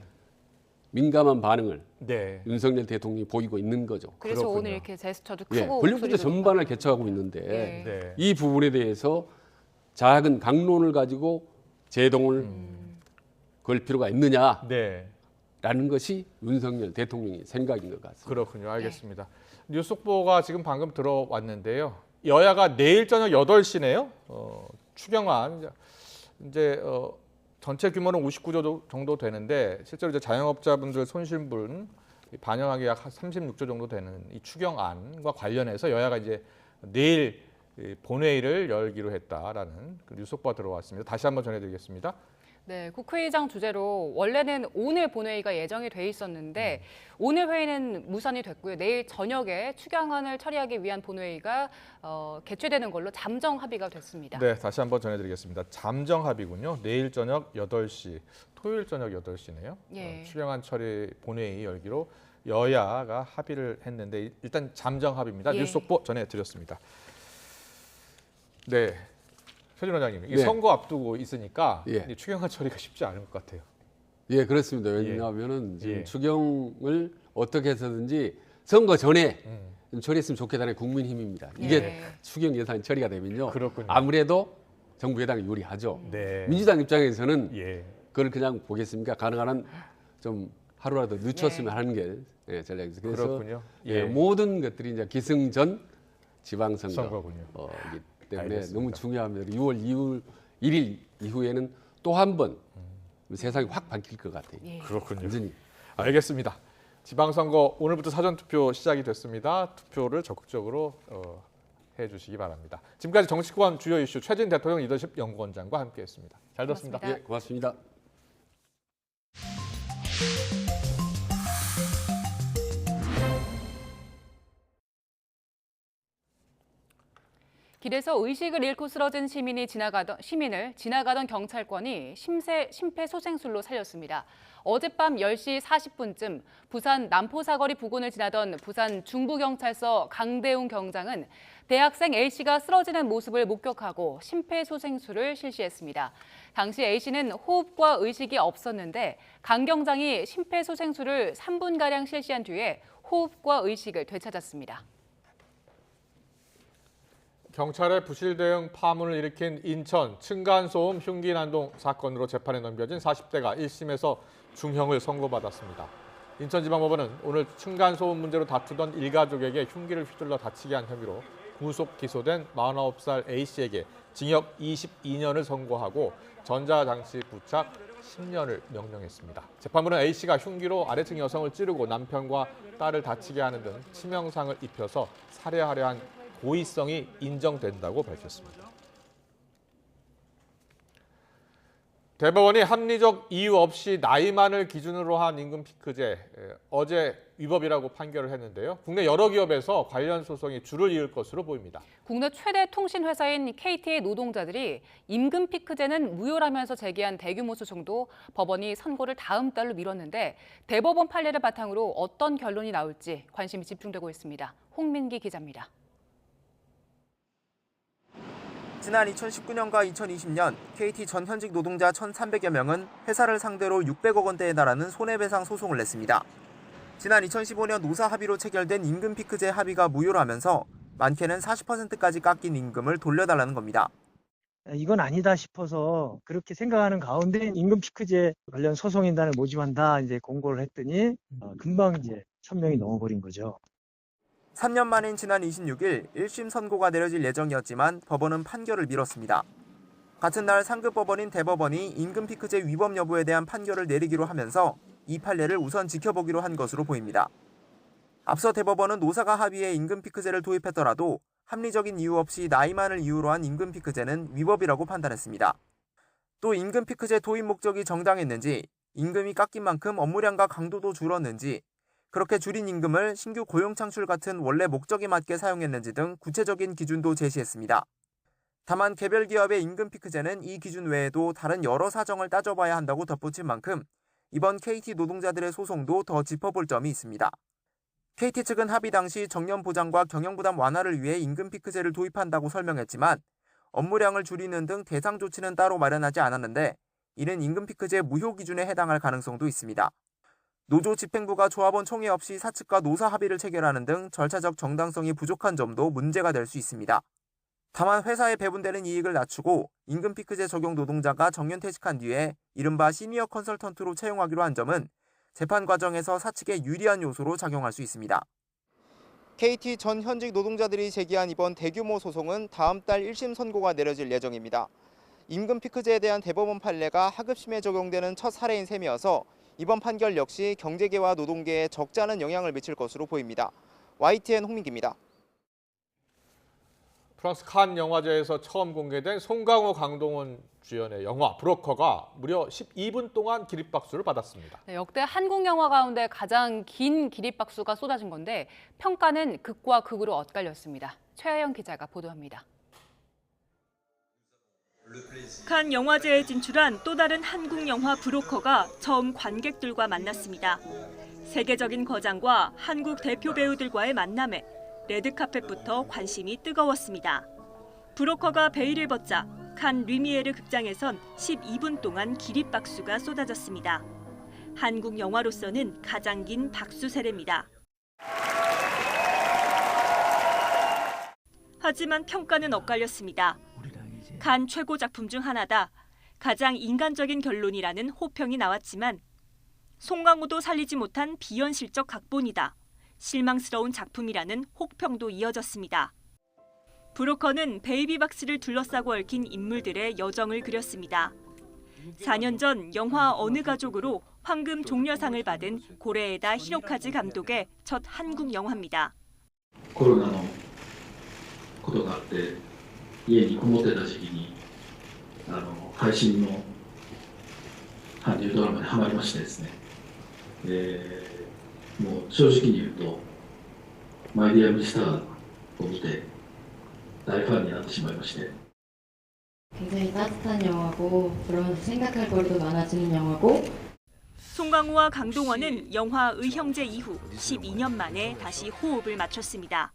민감한 반응을 윤석열 대통령이 보이고 있는 거죠. 그래서 그렇군요. 오늘 이렇게 제스처도 크고 예, 권력 구조 전반을 개척하고 있는데 예. 이 부분에 대해서 작은 강론을 가지고 제동을 걸 필요가 있느냐라는 것이 윤석열 대통령의 생각인 것 같습니다. 그렇군요. 알겠습니다. 뉴스 속보가 지금 방금 들어왔는데요. 여야가 내일 저녁 8시네요. 추경안 이제 전체 규모는 59조 정도 되는데 실제로 이제 자영업자분들 손실분 반영하기 약 36조 정도 되는 이 추경안과 관련해서 여야가 이제 내일 본회의를 열기로 했다라는 그 뉴스 속보가 들어왔습니다. 다시 한번 전해드리겠습니다. 네, 국회의장 주재로 원래는 오늘 본회의가 예정이 돼 있었는데 오늘 회의는 무산이 됐고요. 내일 저녁에 추경안을 처리하기 위한 본회의가 개최되는 걸로 잠정 합의가 됐습니다. 네, 다시 한번 전해드리겠습니다. 잠정 합의군요. 내일 저녁 8시, 토요일 저녁 8시네요. 예. 추경안 처리 본회의 열기로 여야가 합의를 했는데 일단 잠정 합의입니다. 예. 뉴스 속보 전해드렸습니다. 네. 최준 원장님, 이 네. 선거 앞두고 있으니까 예. 이 추경안 처리가 쉽지 않을 것 같아요. 예, 그렇습니다. 왜냐하면은 지금 예. 추경을 어떻게 해서든지 선거 전에 좀 처리했으면 좋겠다는 국민힘입니다. 이게 예. 추경 예산이 처리가 되면요. 그렇군요. 아무래도 정부 여당이 유리하죠. 네. 민주당 입장에서는 예. 그걸 그냥 보겠습니까? 가능한 한 좀 하루라도 늦췄으면 하는 게 전략이죠. 그래서 그렇군요. 예, 모든 것들이 이제 기승전 지방선거 선거군요. 이기 때문에 알겠습니다. 너무 중요합니다. 6월 1일 이후에는 또 한 번 세상이 확 바뀔 것 같아요. 그렇군요. 완전히. 알겠습니다. 지방선거 오늘부터 사전투표 시작이 됐습니다. 투표를 적극적으로 해주시기 바랍니다. 지금까지 정치권 주요 이슈 최진 대통령 리더십 연구원장과 함께했습니다. 잘 들었습니다. 예, 고맙습니다. 길에서 의식을 잃고 쓰러진 시민을 지나가던 경찰관이 심폐소생술로 살렸습니다. 어젯밤 10시 40분쯤 부산 남포사거리 부근을 지나던 부산 중부경찰서 강대웅 경장은 대학생 A씨가 쓰러지는 모습을 목격하고 심폐소생술을 실시했습니다. 당시 A씨는 호흡과 의식이 없었는데 강 경장이 심폐소생술을 3분가량 실시한 뒤에 호흡과 의식을 되찾았습니다. 경찰의 부실 대응 파문을 일으킨 인천 층간소음 흉기 난동 사건으로 재판에 넘겨진 40대가 1심에서 중형을 선고받았습니다. 인천지방법원은 오늘 층간소음 문제로 다투던 일가족에게 흉기를 휘둘러 다치게 한 혐의로 구속 기소된 49살 A씨에게 징역 22년을 선고하고 전자장치 부착 10년을 명령했습니다. 재판부는 A씨가 흉기로 아래층 여성을 찌르고 남편과 딸을 다치게 하는 등 치명상을 입혀서 살해하려 한 고의성이 인정된다고 밝혔습니다. 대법원이 합리적 이유 없이 나이만을 기준으로 한 임금 피크제 어제 위법이라고 판결을 했는데요. 국내 여러 기업에서 관련 소송이 줄을 이을 것으로 보입니다. 국내 최대 통신회사인 KT의 노동자들이 임금 피크제는 무효라면서 제기한 대규모 소송도 법원이 선고를 다음 달로 미뤘는데 대법원 판례를 바탕으로 어떤 결론이 나올지 관심이 집중되고 있습니다. 홍민기 기자입니다. 지난 2019년과 2020년 KT 전 현직 노동자 1,300여 명은 회사를 상대로 600억 원대에 달하는 손해배상 소송을 냈습니다. 지난 2015년 노사 합의로 체결된 임금 피크제 합의가 무효라면서 많게는 40%까지 깎인 임금을 돌려달라는 겁니다. 이건 아니다 싶어서 그렇게 생각하는 가운데 임금 피크제 관련 소송인단을 모집한다 이제 공고를 했더니 금방 이제 1,000명이 넘어버린 거죠. 3년 만인 지난 26일 1심 선고가 내려질 예정이었지만 법원은 판결을 미뤘습니다. 같은 날 상급 법원인 대법원이 임금 피크제 위법 여부에 대한 판결을 내리기로 하면서 이 판례를 우선 지켜보기로 한 것으로 보입니다. 앞서 대법원은 노사가 합의해 임금 피크제를 도입했더라도 합리적인 이유 없이 나이만을 이유로 한 임금 피크제는 위법이라고 판단했습니다. 또 임금 피크제 도입 목적이 정당했는지, 임금이 깎인 만큼 업무량과 강도도 줄었는지, 그렇게 줄인 임금을 신규 고용 창출 같은 원래 목적에 맞게 사용했는지 등 구체적인 기준도 제시했습니다. 다만 개별 기업의 임금 피크제는 이 기준 외에도 다른 여러 사정을 따져봐야 한다고 덧붙인 만큼 이번 KT 노동자들의 소송도 더 짚어볼 점이 있습니다. KT 측은 합의 당시 정년 보장과 경영 부담 완화를 위해 임금 피크제를 도입한다고 설명했지만 업무량을 줄이는 등 대상 조치는 따로 마련하지 않았는데 이는 임금 피크제 무효 기준에 해당할 가능성도 있습니다. 노조 집행부가 조합원 총회 없이 사측과 노사 합의를 체결하는 등 절차적 정당성이 부족한 점도 문제가 될 수 있습니다. 다만 회사에 배분되는 이익을 낮추고 임금 피크제 적용 노동자가 정년퇴직한 뒤에 이른바 시니어 컨설턴트로 채용하기로 한 점은 재판 과정에서 사측에 유리한 요소로 작용할 수 있습니다. KT 전 현직 노동자들이 제기한 이번 대규모 소송은 다음 달 1심 선고가 내려질 예정입니다. 임금 피크제에 대한 대법원 판례가 하급심에 적용되는 첫 사례인 셈이어서 이번 판결 역시 경제계와 노동계에 적지 않은 영향을 미칠 것으로 보입니다. YTN 홍민기입니다. 프랑스 칸 영화제에서 처음 공개된 송강호, 강동원 주연의 영화 브로커가 무려 12분 동안 기립박수를 받았습니다. 네, 역대 한국 영화 가운데 가장 긴 기립박수가 쏟아진 건데 평가는 극과 극으로 엇갈렸습니다. 최하영 기자가 보도합니다. 칸 영화제에 진출한 또 다른 한국 영화 브로커가 처음 관객들과 만났습니다. 세계적인 거장과 한국 대표 배우들과의 만남에 레드카펫부터 관심이 뜨거웠습니다. 브로커가 베일을 벗자 칸 르미에르 극장에선 12분 동안 기립박수가 쏟아졌습니다. 한국 영화로서는 가장 긴 박수 세례입니다. 하지만 평가는 엇갈렸습니다. 칸 최고 작품 중 하나다. 가장 인간적인 결론이라는 호평이 나왔지만 송강호도 살리지 못한 비현실적 각본이다. 실망스러운 작품이라는 혹평도 이어졌습니다. 브로커는 베이비박스를 둘러싸고 얽힌 인물들의 여정을 그렸습니다. 4년 전 영화 어느 가족으로 황금 종려상을 받은 고레에다 히로카즈 감독의 첫 한국 영화입니다. コロナのことがあって家にこもってた時期に配信の韓流ドラマにハマりましてですね。もう正直に言うとマイディアミスターを見て大ファンになってしまいまして。 굉장히 따뜻한 영화고 그러면서 생각할 거리도 많아지는 영화고. 송강호와 강동원은 영화 의형제 이후 12년 만에 다시 호흡을 맞췄습니다.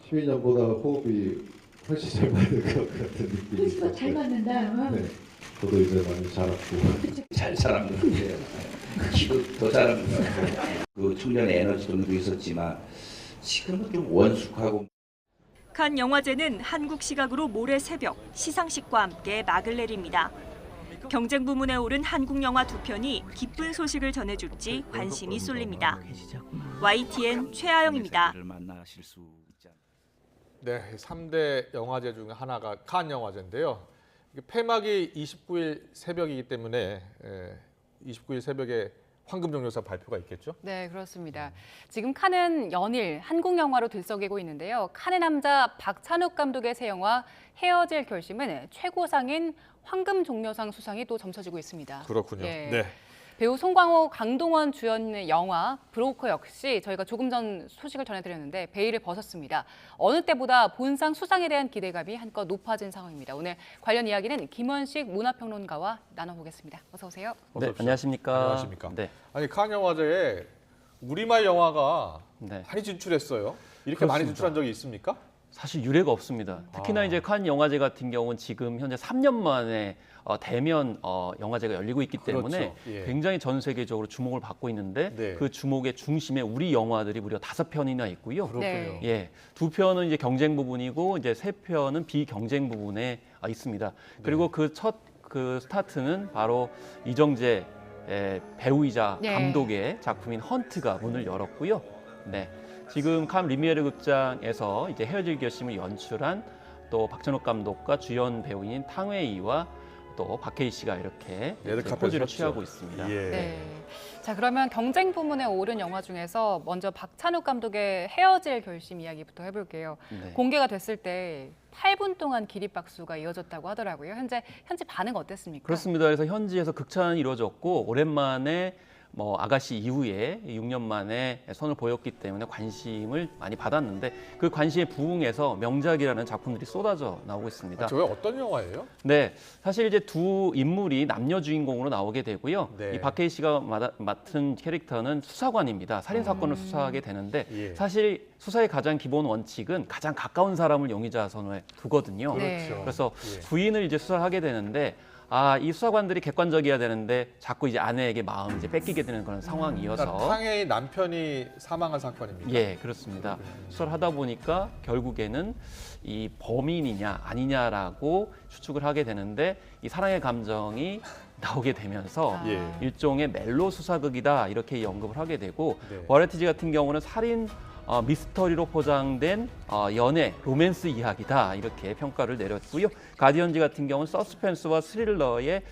12년보다 호흡이 훨씬 잘 맞는 것 같은 느낌이 훨씬 잘 맞는다. 네, 저도 이제 많이 자랐고 잘 살았는데 기도 더 잘하는 것 같아요. 그 청년의 에너지 정도 있었지만 지금은 좀 원숙하고. 칸 영화제는 한국 시각으로 모레 새벽 시상식과 함께 막을 내립니다. 경쟁 부문에 오른 한국 영화 두 편이 기쁜 소식을 전해줄지 관심이 쏠립니다. YTN 최하영입니다. 네, 3대 영화제 중 하나가 칸 영화제인데요. 폐막이 29일 새벽이기 때문에 29일 새벽에 황금종려상 발표가 있겠죠? 네, 그렇습니다. 지금 칸은 연일 한국 영화로 들썩이고 있는데요. 칸의 남자 박찬욱 감독의 새 영화 헤어질 결심은 최고상인 황금종려상 수상이 또 점쳐지고 있습니다. 그렇군요. 예. 네. 배우 송강호, 강동원 주연의 영화 브로커 역시 저희가 조금 전 소식을 전해드렸는데 베일을 벗었습니다. 어느 때보다 본상 수상에 대한 기대감이 한껏 높아진 상황입니다. 오늘 관련 이야기는 김원식 문화평론가와 나눠보겠습니다. 어서 오세요. 네, 안녕하십니까. 안녕하십니까. 네. 아니 칸 영화제에 우리말 영화가 많이 진출했어요. 이렇게 그렇습니다. 많이 진출한 적이 있습니까? 사실 유례가 없습니다. 특히나 이제 칸 영화제 같은 경우는 지금 현재 3년 만에 대면 영화제가 열리고 있기 때문에 그렇죠. 예. 굉장히 전 세계적으로 주목을 받고 있는데 네. 그 주목의 중심에 우리 영화들이 무려 5편이나 있고요. 그렇군요. 네. 예, 2편은 이제 경쟁 부분이고 이제 3편은 비경쟁 부분에 있습니다. 그리고 그 첫 스타트는 바로 이정재 배우이자 네. 감독의 작품인 헌트가 문을 열었고요. 네. 지금 칸 리미에르 극장에서 이제 헤어질 결심을 연출한 또 박찬욱 감독과 주연 배우인 탕웨이와 또 박해희 씨가 이렇게 레드카펫 포즈를 섰죠. 취하고 있습니다. 예. 네. 자, 그러면 경쟁 부문에 오른 영화 중에서 먼저 박찬욱 감독의 헤어질 결심 이야기부터 해볼게요. 네. 공개가 됐을 때 8분 동안 기립박수가 이어졌다고 하더라고요. 현재 반응 어땠습니까? 그렇습니다. 그래서 현지에서 극찬이 이루어졌고 오랜만에 아가씨 이후에 6년 만에 선을 보였기 때문에 관심을 많이 받았는데 그 관심에 부응해서 명작이라는 작품들이 쏟아져 나오고 있습니다. 저게 어떤 영화예요? 네, 사실 이제 두 인물이 남녀 주인공으로 나오게 되고요. 네. 이 박해일 씨가 맡은 캐릭터는 수사관입니다. 살인 사건을 수사하게 되는데 예. 사실 수사의 가장 기본 원칙은 가장 가까운 사람을 용의자 선에 두거든요. 그렇죠. 그래서 예. 부인을 이제 수사를 하게 되는데 이 수사관들이 객관적이어야 되는데 자꾸 이제 아내에게 마음을 이제 뺏기게 되는 그런 상황이어서 그러니까 탕해의 남편이 사망한 사건입니다. 예, 그렇습니다. 수사를 하다 보니까 결국에는 이 범인이냐 아니냐라고 추측을 하게 되는데 이 사랑의 감정이 나오게 되면서 예. 일종의 멜로 수사극이다 이렇게 언급을 하게 되고 네. 버라이어티 같은 경우는 살인 미스터리로 포장된 연애, 로맨스 이야기다 이렇게 평가를 내렸고요. 가디언즈 같은 경우는 서스펜스와 스릴러의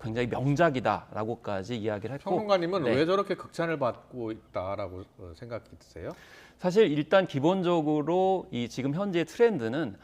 굉장히 명작이다라고까지 이야기를 했고 평론가님은 네. 왜 저렇게 극찬을 받고 있다라고 생각이 드세요? 사실 일단 기본적으로 이 지금 현재의 트렌드는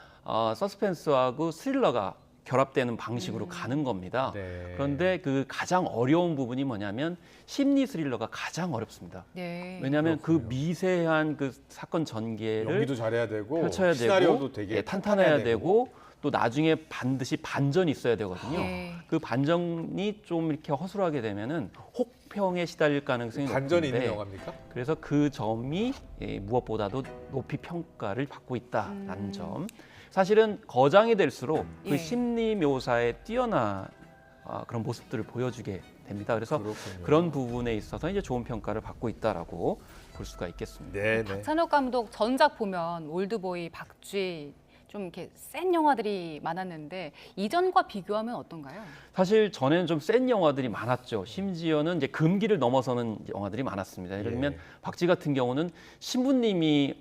서스펜스하고 스릴러가 결합되는 방식으로 가는 겁니다. 네. 그런데 그 가장 어려운 부분이 뭐냐면 심리 스릴러가 가장 어렵습니다. 네. 왜냐하면 그 미세한 그 사건 전개를 연기도 잘해야 되고 펼쳐야 시나리오도 되고 되게 탄탄해야 되고 또 나중에 반드시 반전이 있어야 되거든요. 네. 그 반전이 좀 이렇게 허술하게 되면은 혹평에 시달릴 가능성이 반전이 높은데 있는 영화입니까? 그래서 그 점이 무엇보다도 높이 평가를 받고 있다라는 점. 사실은 거장이 될수록 그 예. 심리 묘사에 뛰어난 그런 모습들을 보여주게 됩니다. 그래서 그렇군요. 그런 부분에 있어서 이제 좋은 평가를 받고 있다라고 볼 수가 있겠습니다. 네, 네. 박찬욱 감독 전작 보면 올드보이, 박쥐 좀 이렇게 센 영화들이 많았는데 이전과 비교하면 어떤가요? 사실 전에는 좀 센 영화들이 많았죠. 심지어는 이제 금기를 넘어서는 영화들이 많았습니다. 예를 들면 박쥐 같은 경우는 신부님이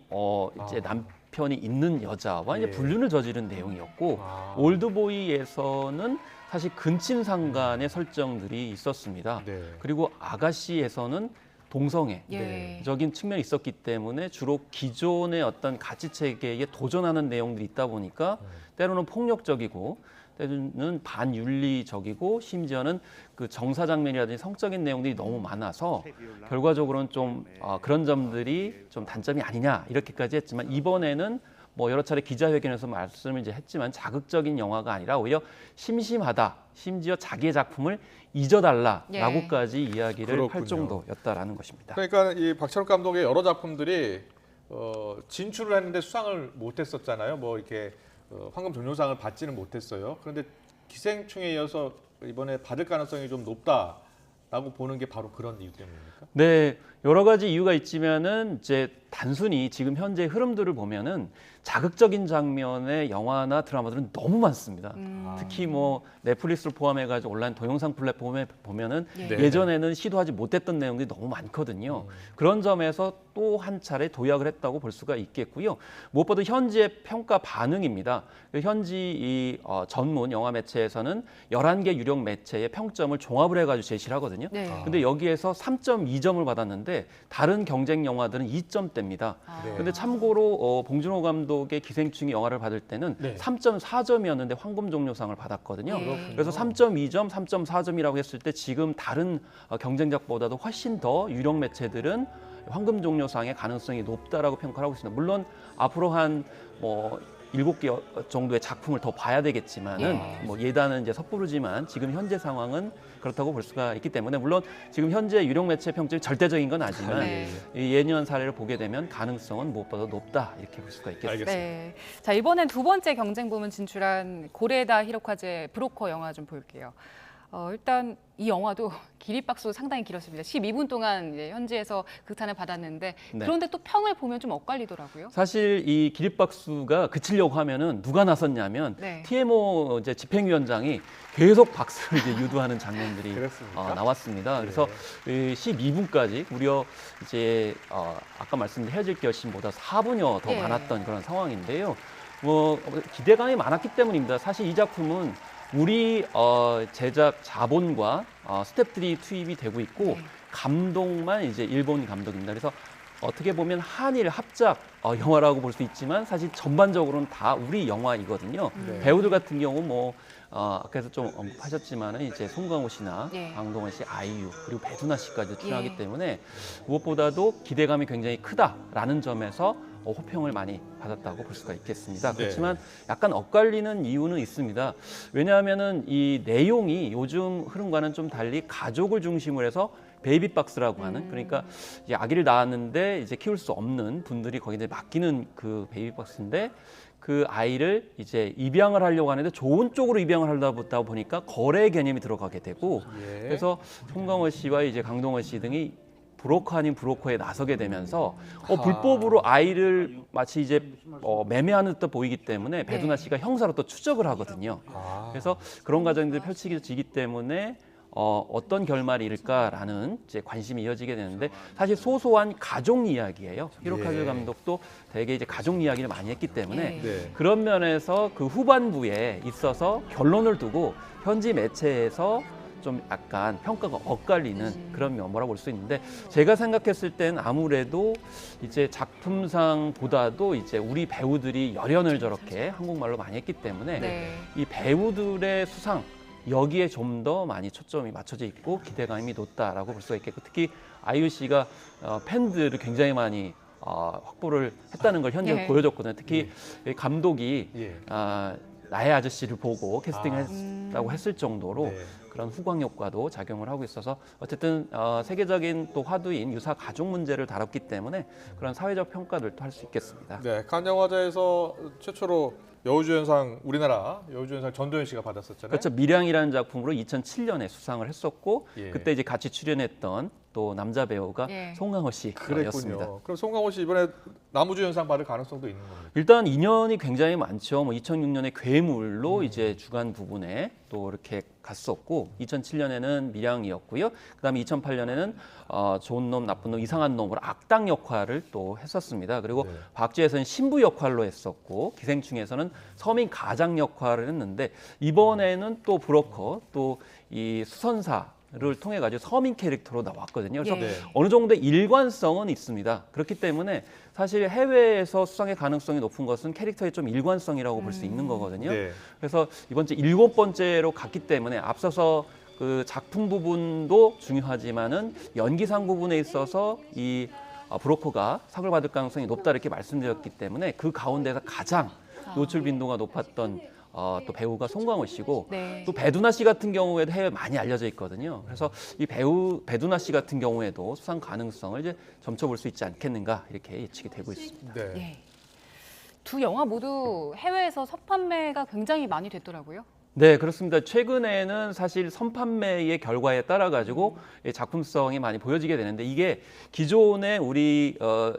이제 남편이 있는 여자와 이제 불륜을 저지른 내용이었고 올드보이에서는 사실 근친상간의 설정들이 있었습니다. 네. 그리고 아가씨에서는 동성애적인 측면이 있었기 때문에 주로 기존의 어떤 가치 체계에 도전하는 내용들이 있다 보니까 때로는 폭력적이고 때로는 반윤리적이고 심지어는 그 정사 장면이라든지 성적인 내용들이 너무 많아서 결과적으로는 좀 그런 점들이 좀 단점이 아니냐 이렇게까지 했지만 이번에는 여러 차례 기자회견에서 말씀을 이제 했지만 자극적인 영화가 아니라 오히려 심심하다, 심지어 자기의 작품을 잊어달라라고까지 이야기를 그렇군요. 할 정도였다라는 것입니다. 그러니까 이 박찬욱 감독의 여러 작품들이 진출을 했는데 수상을 못했었잖아요. 이렇게 황금 종려상을 받지는 못했어요. 그런데 기생충에 이어서 이번에 받을 가능성이 좀 높다라고 보는 게 바로 그런 이유 때문입니까? 네, 여러 가지 이유가 있지만은 이제 단순히 지금 현재 흐름들을 보면은 자극적인 장면의 영화나 드라마들은 너무 많습니다. 특히 넷플릭스를 포함해가지고 온라인 동영상 플랫폼에 보면은 네. 예전에는 시도하지 못했던 내용들이 너무 많거든요. 그런 점에서 또 한 차례 도약을 했다고 볼 수가 있겠고요. 무엇보다 현지의 평가 반응입니다. 현지 이 전문 영화 매체에서는 11개 유력 매체의 평점을 종합을 해가지고 제시를 하거든요. 네. 근데 여기에서 3.2점을 받았는데 다른 경쟁 영화들은 2점대입니다. 근데 참고로 봉준호 감독의 기생충이 영화를 받을 때는 3.4점이었는데 황금종려상을 받았거든요. 그래서 3.2점, 3.4점이라고 했을 때 지금 다른 경쟁작보다도 훨씬 더 유력 매체들은 황금종려상의 가능성이 높다라고 평가를 하고 있습니다. 물론 앞으로 한 7개 정도의 작품을 더 봐야 되겠지만은 예단은 이제 섣부르지만 지금 현재 상황은 그렇다고 볼 수가 있기 때문에 물론 지금 현재 유력 매체 평점이 절대적인 건 아니지만 이 예년 사례를 보게 되면 가능성은 무엇보다 높다 이렇게 볼 수가 있겠습니다. 네. 자, 이번엔 두 번째 경쟁 부문 진출한 고레다 히로카즈의 브로커 영화 좀 볼게요. 일단 이 영화도 기립박수 상당히 길었습니다. 12분 동안 이제 현지에서 극찬을 받았는데 그런데 또 평을 보면 좀 엇갈리더라고요. 사실 이 기립박수가 그치려고 하면은 누가 나섰냐면 TMO 이제 집행위원장이 계속 박수를 이제 유도하는 장면들이 나왔습니다. 그래서 12분까지 무려 이제 아까 말씀드린 헤어질 결심보다 4분여 더 많았던 그런 상황인데요. 기대감이 많았기 때문입니다. 사실 이 작품은 우리 제작 자본과 스태프들이 투입이 되고 있고 감독만 이제 일본 감독입니다. 그래서 어떻게 보면 한일 합작 영화라고 볼 수 있지만 사실 전반적으로는 다 우리 영화이거든요. 네. 배우들 같은 경우 뭐 아까서 좀 언급하셨지만은 이제 송강호 씨나 네. 강동원 씨, 아이유 그리고 배두나 씨까지 출연하기 예. 때문에 무엇보다도 기대감이 굉장히 크다라는 점에서 호평을 많이 받았다고 볼 수가 있겠습니다. 네. 그렇지만 약간 엇갈리는 이유는 있습니다. 왜냐하면은 이 내용이 요즘 흐름과는 좀 달리 가족을 중심으로 해서 베이비박스라고 하는, 그러니까 이제 아기를 낳았는데 이제 키울 수 없는 분들이 거기에 이제 맡기는 그 베이비박스인데, 그 아이를 이제 입양을 하려고 하는데 좋은 쪽으로 입양을 하려다 보니까 거래 개념이 들어가게 되고, 그래서 송강호 씨와 이제 강동원 씨 등이 브로커 아닌 브로커에 나서게 되면서 불법으로 아이를 마치 이제 매매하는 듯 보이기 때문에 배두나 씨가 형사로 또 추적을 하거든요. 그래서 그런 과정들이 펼치기 때문에 어떤 결말이 일까라는 이제 관심이 이어지게 되는데, 사실 소소한 가족 이야기예요. 히로카즈 감독도 되게 이제 가족 이야기를 많이 했기 때문에 그런 면에서 그 후반부에 있어서 결론을 두고 현지 매체에서 좀 약간 평가가 엇갈리는 그런 면모라고 볼 수 있는데, 제가 생각했을 땐 아무래도 이제 작품상보다도 이제 우리 배우들이 열연을 저렇게 한국말로 많이 했기 때문에 이 배우들의 수상 여기에 좀 더 많이 초점이 맞춰져 있고 기대감이 높다라고 볼 수가 있겠고, 특히 아이유 씨가 팬들을 굉장히 많이 확보를 했다는 걸 현재 보여줬거든요. 특히 감독이 나의 아저씨를 보고 캐스팅했다고 했을 정도로 그런 후광 효과도 작용을 하고 있어서, 어쨌든 세계적인 또 화두인 유사 가족 문제를 다뤘기 때문에 그런 사회적 평가들도 할 수 있겠습니다. 네, 칸 영화제에서 최초로 여우주연상, 우리나라 여우주연상 전도연 씨가 받았었잖아요. 그렇죠. 미량이라는 작품으로 2007년에 수상을 했었고, 예. 그때 이제 같이 출연했던 또 남자 배우가 송강호 씨였습니다. 그랬군요. 그럼 송강호 씨 이번에 나무주연상 받을 가능성도 있는 겁니다. 일단 인연이 굉장히 많죠. 뭐 2006년에 괴물로 이제 주간 부분에 또 이렇게 갔었고, 2007년에는 미량이었고요. 그다음에 2008년에는 좋은 놈, 나쁜 놈, 이상한 놈으로 악당 역할을 또 했었습니다. 그리고 박쥐에서는 신부 역할로 했었고, 기생충에서는 서민 가장 역할을 했는데, 이번에는 또 브로커, 또 이 수선사를 통해 가지고 서민 캐릭터로 나왔거든요. 그래서 어느 정도의 일관성은 있습니다. 그렇기 때문에 사실 해외에서 수상의 가능성이 높은 것은 캐릭터의 좀 일관성이라고 볼 수 있는 거거든요. 그래서 이번 주 7번째로 갔기 때문에 앞서서 그 작품 부분도 중요하지만은 연기상 부분에 있어서 이 브로커가 상을 받을 가능성이 높다 이렇게 말씀드렸기 때문에 그 가운데서 가장 노출 빈도가 높았던 또 배우가 송강호 씨고, 또 배두나 씨 같은 경우에도 해외에 많이 알려져 있거든요. 그래서 이 배두나 씨 같은 경우에도 수상 가능성을 이제 점쳐볼 수 있지 않겠는가 이렇게 예측이 되고 있습니다. 두 영화 모두 해외에서 선판매가 굉장히 많이 됐더라고요. 네, 그렇습니다. 최근에는 사실 선판매의 결과에 따라 가지고 작품성이 많이 보여지게 되는데, 이게 기존의 우리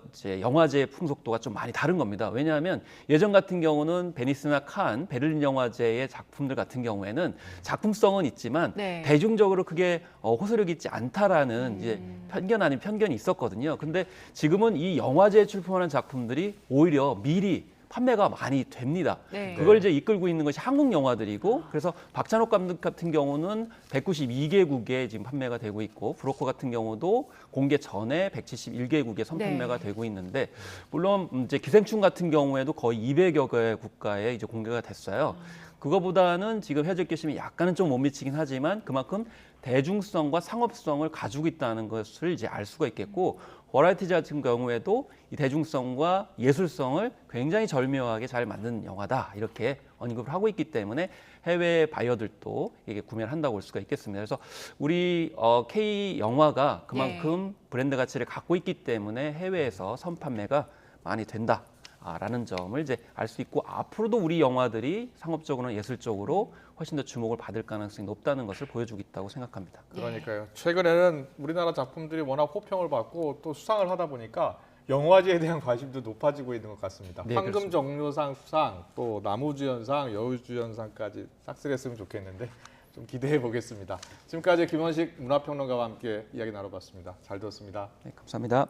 이제 영화제 풍속도가 좀 많이 다른 겁니다. 왜냐하면 예전 같은 경우는 베니스나 칸, 베를린 영화제의 작품들 같은 경우에는 작품성은 있지만 대중적으로 그게 호소력 있지 않다라는 이제 편견 아닌 편견이 있었거든요. 근데 지금은 이 영화제에 출품하는 작품들이 오히려 미리 판매가 많이 됩니다. 그걸 이제 이끌고 있는 것이 한국 영화들이고, 그래서 박찬욱 감독 같은 경우는 192개국에 지금 판매가 되고 있고, 브로커 같은 경우도 공개 전에 171개국에 선판매가 되고 있는데, 물론 이제 기생충 같은 경우에도 거의 200여 개 국가에 이제 공개가 됐어요. 그거보다는 지금 해적 결심이 약간은 좀 못 미치긴 하지만 그만큼 대중성과 상업성을 가지고 있다는 것을 이제 알 수가 있겠고, 버라이어티 같은 경우에도 이 대중성과 예술성을 굉장히 절묘하게 잘 만든 영화다 이렇게 언급을 하고 있기 때문에 해외 바이어들도 이게 구매를 한다고 볼 수가 있겠습니다. 그래서 우리 K 영화가 그만큼 브랜드 가치를 갖고 있기 때문에 해외에서 선판매가 많이 된다. 라는 점을 이제 알 수 있고, 앞으로도 우리 영화들이 상업적으로나 예술적으로 훨씬 더 주목을 받을 가능성이 높다는 것을 보여주고 있다고 생각합니다. 그러니까요. 최근에는 우리나라 작품들이 워낙 호평을 받고 또 수상을 하다 보니까 영화제에 대한 관심도 높아지고 있는 것 같습니다. 황금 정료상 수상, 또 나무주연상, 여우주연상까지 싹쓸이했으면 좋겠는데 좀 기대해 보겠습니다. 지금까지 김원식 문화평론가와 함께 이야기 나눠봤습니다. 잘 들었습니다. 네, 감사합니다.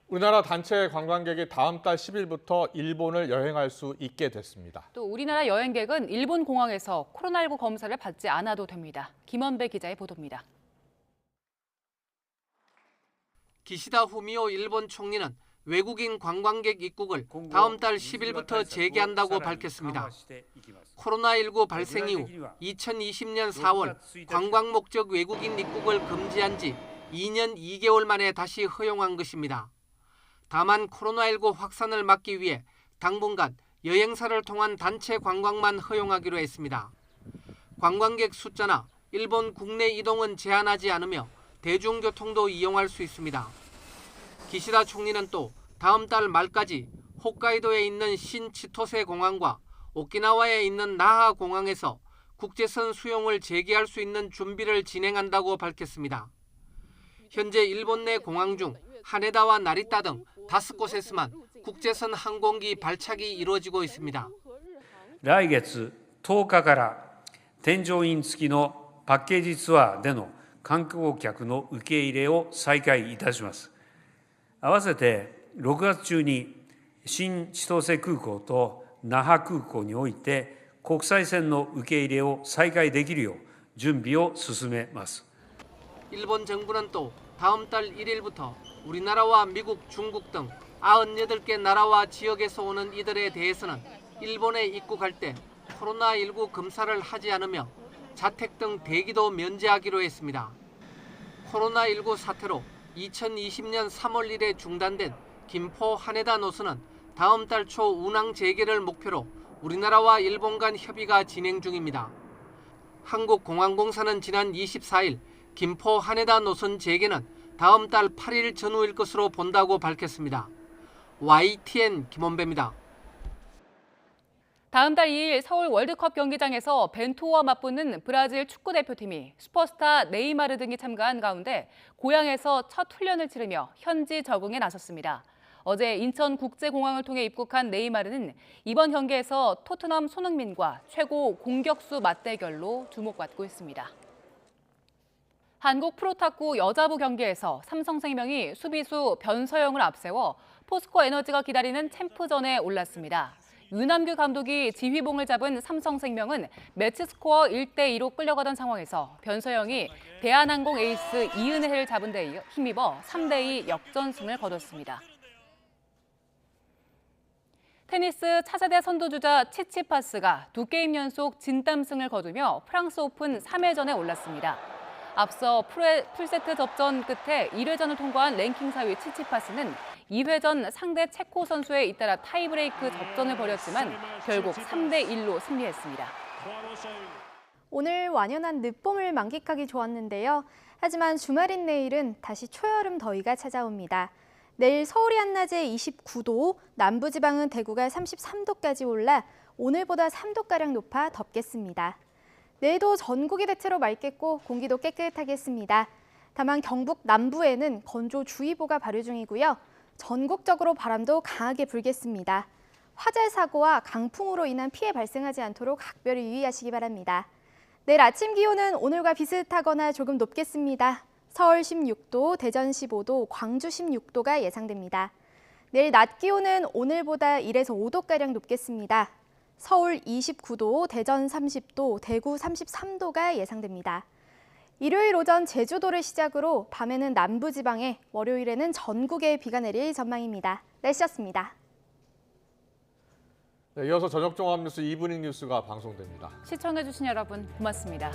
우리나라 단체 관광객이 다음 달 10일부터 일본을 여행할 수 있게 됐습니다. 또 우리나라 여행객은 일본 공항에서 코로나19 검사를 받지 않아도 됩니다. 김원배 기자의 보도입니다. 기시다 후미오 일본 총리는 외국인 관광객 입국을 다음 달 10일부터 재개한다고 밝혔습니다. 코로나19 발생 이후 2020년 4월 관광 목적 외국인 입국을 금지한 지 2년 2개월 만에 다시 허용한 것입니다. 다만 코로나19 확산을 막기 위해 당분간 여행사를 통한 단체 관광만 허용하기로 했습니다. 관광객 숫자나 일본 국내 이동은 제한하지 않으며 대중교통도 이용할 수 있습니다. 기시다 총리는 또 다음 달 말까지 홋카이도에 있는 신치토세 공항과 오키나와에 있는 나하 공항에서 국제선 수용을 재개할 수 있는 준비를 진행한다고 밝혔습니다. 현재 일본 내 공항 중 하네다와 나리타 등 5곳에서만 국제선 항공기 발착이 이루어지고 있습니다. 来月10日から添乗員付きのパッケージツアーでの観光客の受け入れを再開いたします。合わせて6月中に新千歳空港と那覇空港において国際線の受け入れを再開できるよう準備を進めます。 일본 정부는 또 다음 달 1일부터 우리나라와 미국, 중국 등 98개 나라와 지역에서 오는 이들에 대해서는 일본에 입국할 때 코로나19 검사를 하지 않으며 자택 등 대기도 면제하기로 했습니다. 코로나19 사태로 2020년 3월 1일에 중단된 김포 하네다 노선은 다음 달 초 운항 재개를 목표로 우리나라와 일본 간 협의가 진행 중입니다. 한국공항공사는 지난 24일 김포 하네다 노선 재개는 다음 달 8일 전후일 것으로 본다고 밝혔습니다. YTN 김원배입니다. 다음 달 2일 서울 월드컵 경기장에서 벤투호와 맞붙는 브라질 축구대표팀이 슈퍼스타 네이마르 등이 참가한 가운데 고향에서 첫 훈련을 치르며 현지 적응에 나섰습니다. 어제 인천국제공항을 통해 입국한 네이마르는 이번 경기에서 토트넘 손흥민과 최고 공격수 맞대결로 주목받고 있습니다. 한국 프로탁구 여자부 경기에서 삼성생명이 수비수 변서영을 앞세워 포스코 에너지가 기다리는 챔프전에 올랐습니다. 윤남규 감독이 지휘봉을 잡은 삼성생명은 매치 스코어 1대2로 끌려가던 상황에서 변서영이 대한항공 에이스 이은혜를 잡은 데 힘입어 3대2 역전승을 거뒀습니다. 테니스 차세대 선두주자 치치파스가 2게임 연속 진땀승을 거두며 프랑스 오픈 3회전에 올랐습니다. 앞서 풀세트 접전 끝에 1회전을 통과한 랭킹 4위 치치파스는 2회전 상대 체코 선수에 잇따라 타이브레이크 접전을 벌였지만 결국 3대1로 승리했습니다. 오늘 완연한 늦봄을 만끽하기 좋았는데요. 하지만 주말인 내일은 다시 초여름 더위가 찾아옵니다. 내일 서울이 한낮에 29도, 남부지방은 대구가 33도까지 올라 오늘보다 3도가량 높아 덥겠습니다. 내일도 전국이 대체로 맑겠고 공기도 깨끗하겠습니다. 다만 경북 남부에는 건조주의보가 발효 중이고요. 전국적으로 바람도 강하게 불겠습니다. 화재 사고와 강풍으로 인한 피해 발생하지 않도록 각별히 유의하시기 바랍니다. 내일 아침 기온은 오늘과 비슷하거나 조금 높겠습니다. 서울 16도, 대전 15도, 광주 16도가 예상됩니다. 내일 낮 기온은 오늘보다 1에서 5도가량 높겠습니다. 서울 29도, 대전 30도, 대구 33도가 예상됩니다. 일요일 오전 제주도를 시작으로 밤에는 남부지방에, 월요일에는 전국에 비가 내릴 전망입니다. 날씨였습니다. 네, 이어서 저녁 종합뉴스 이브닝 뉴스가 방송됩니다. 시청해주신 여러분 고맙습니다.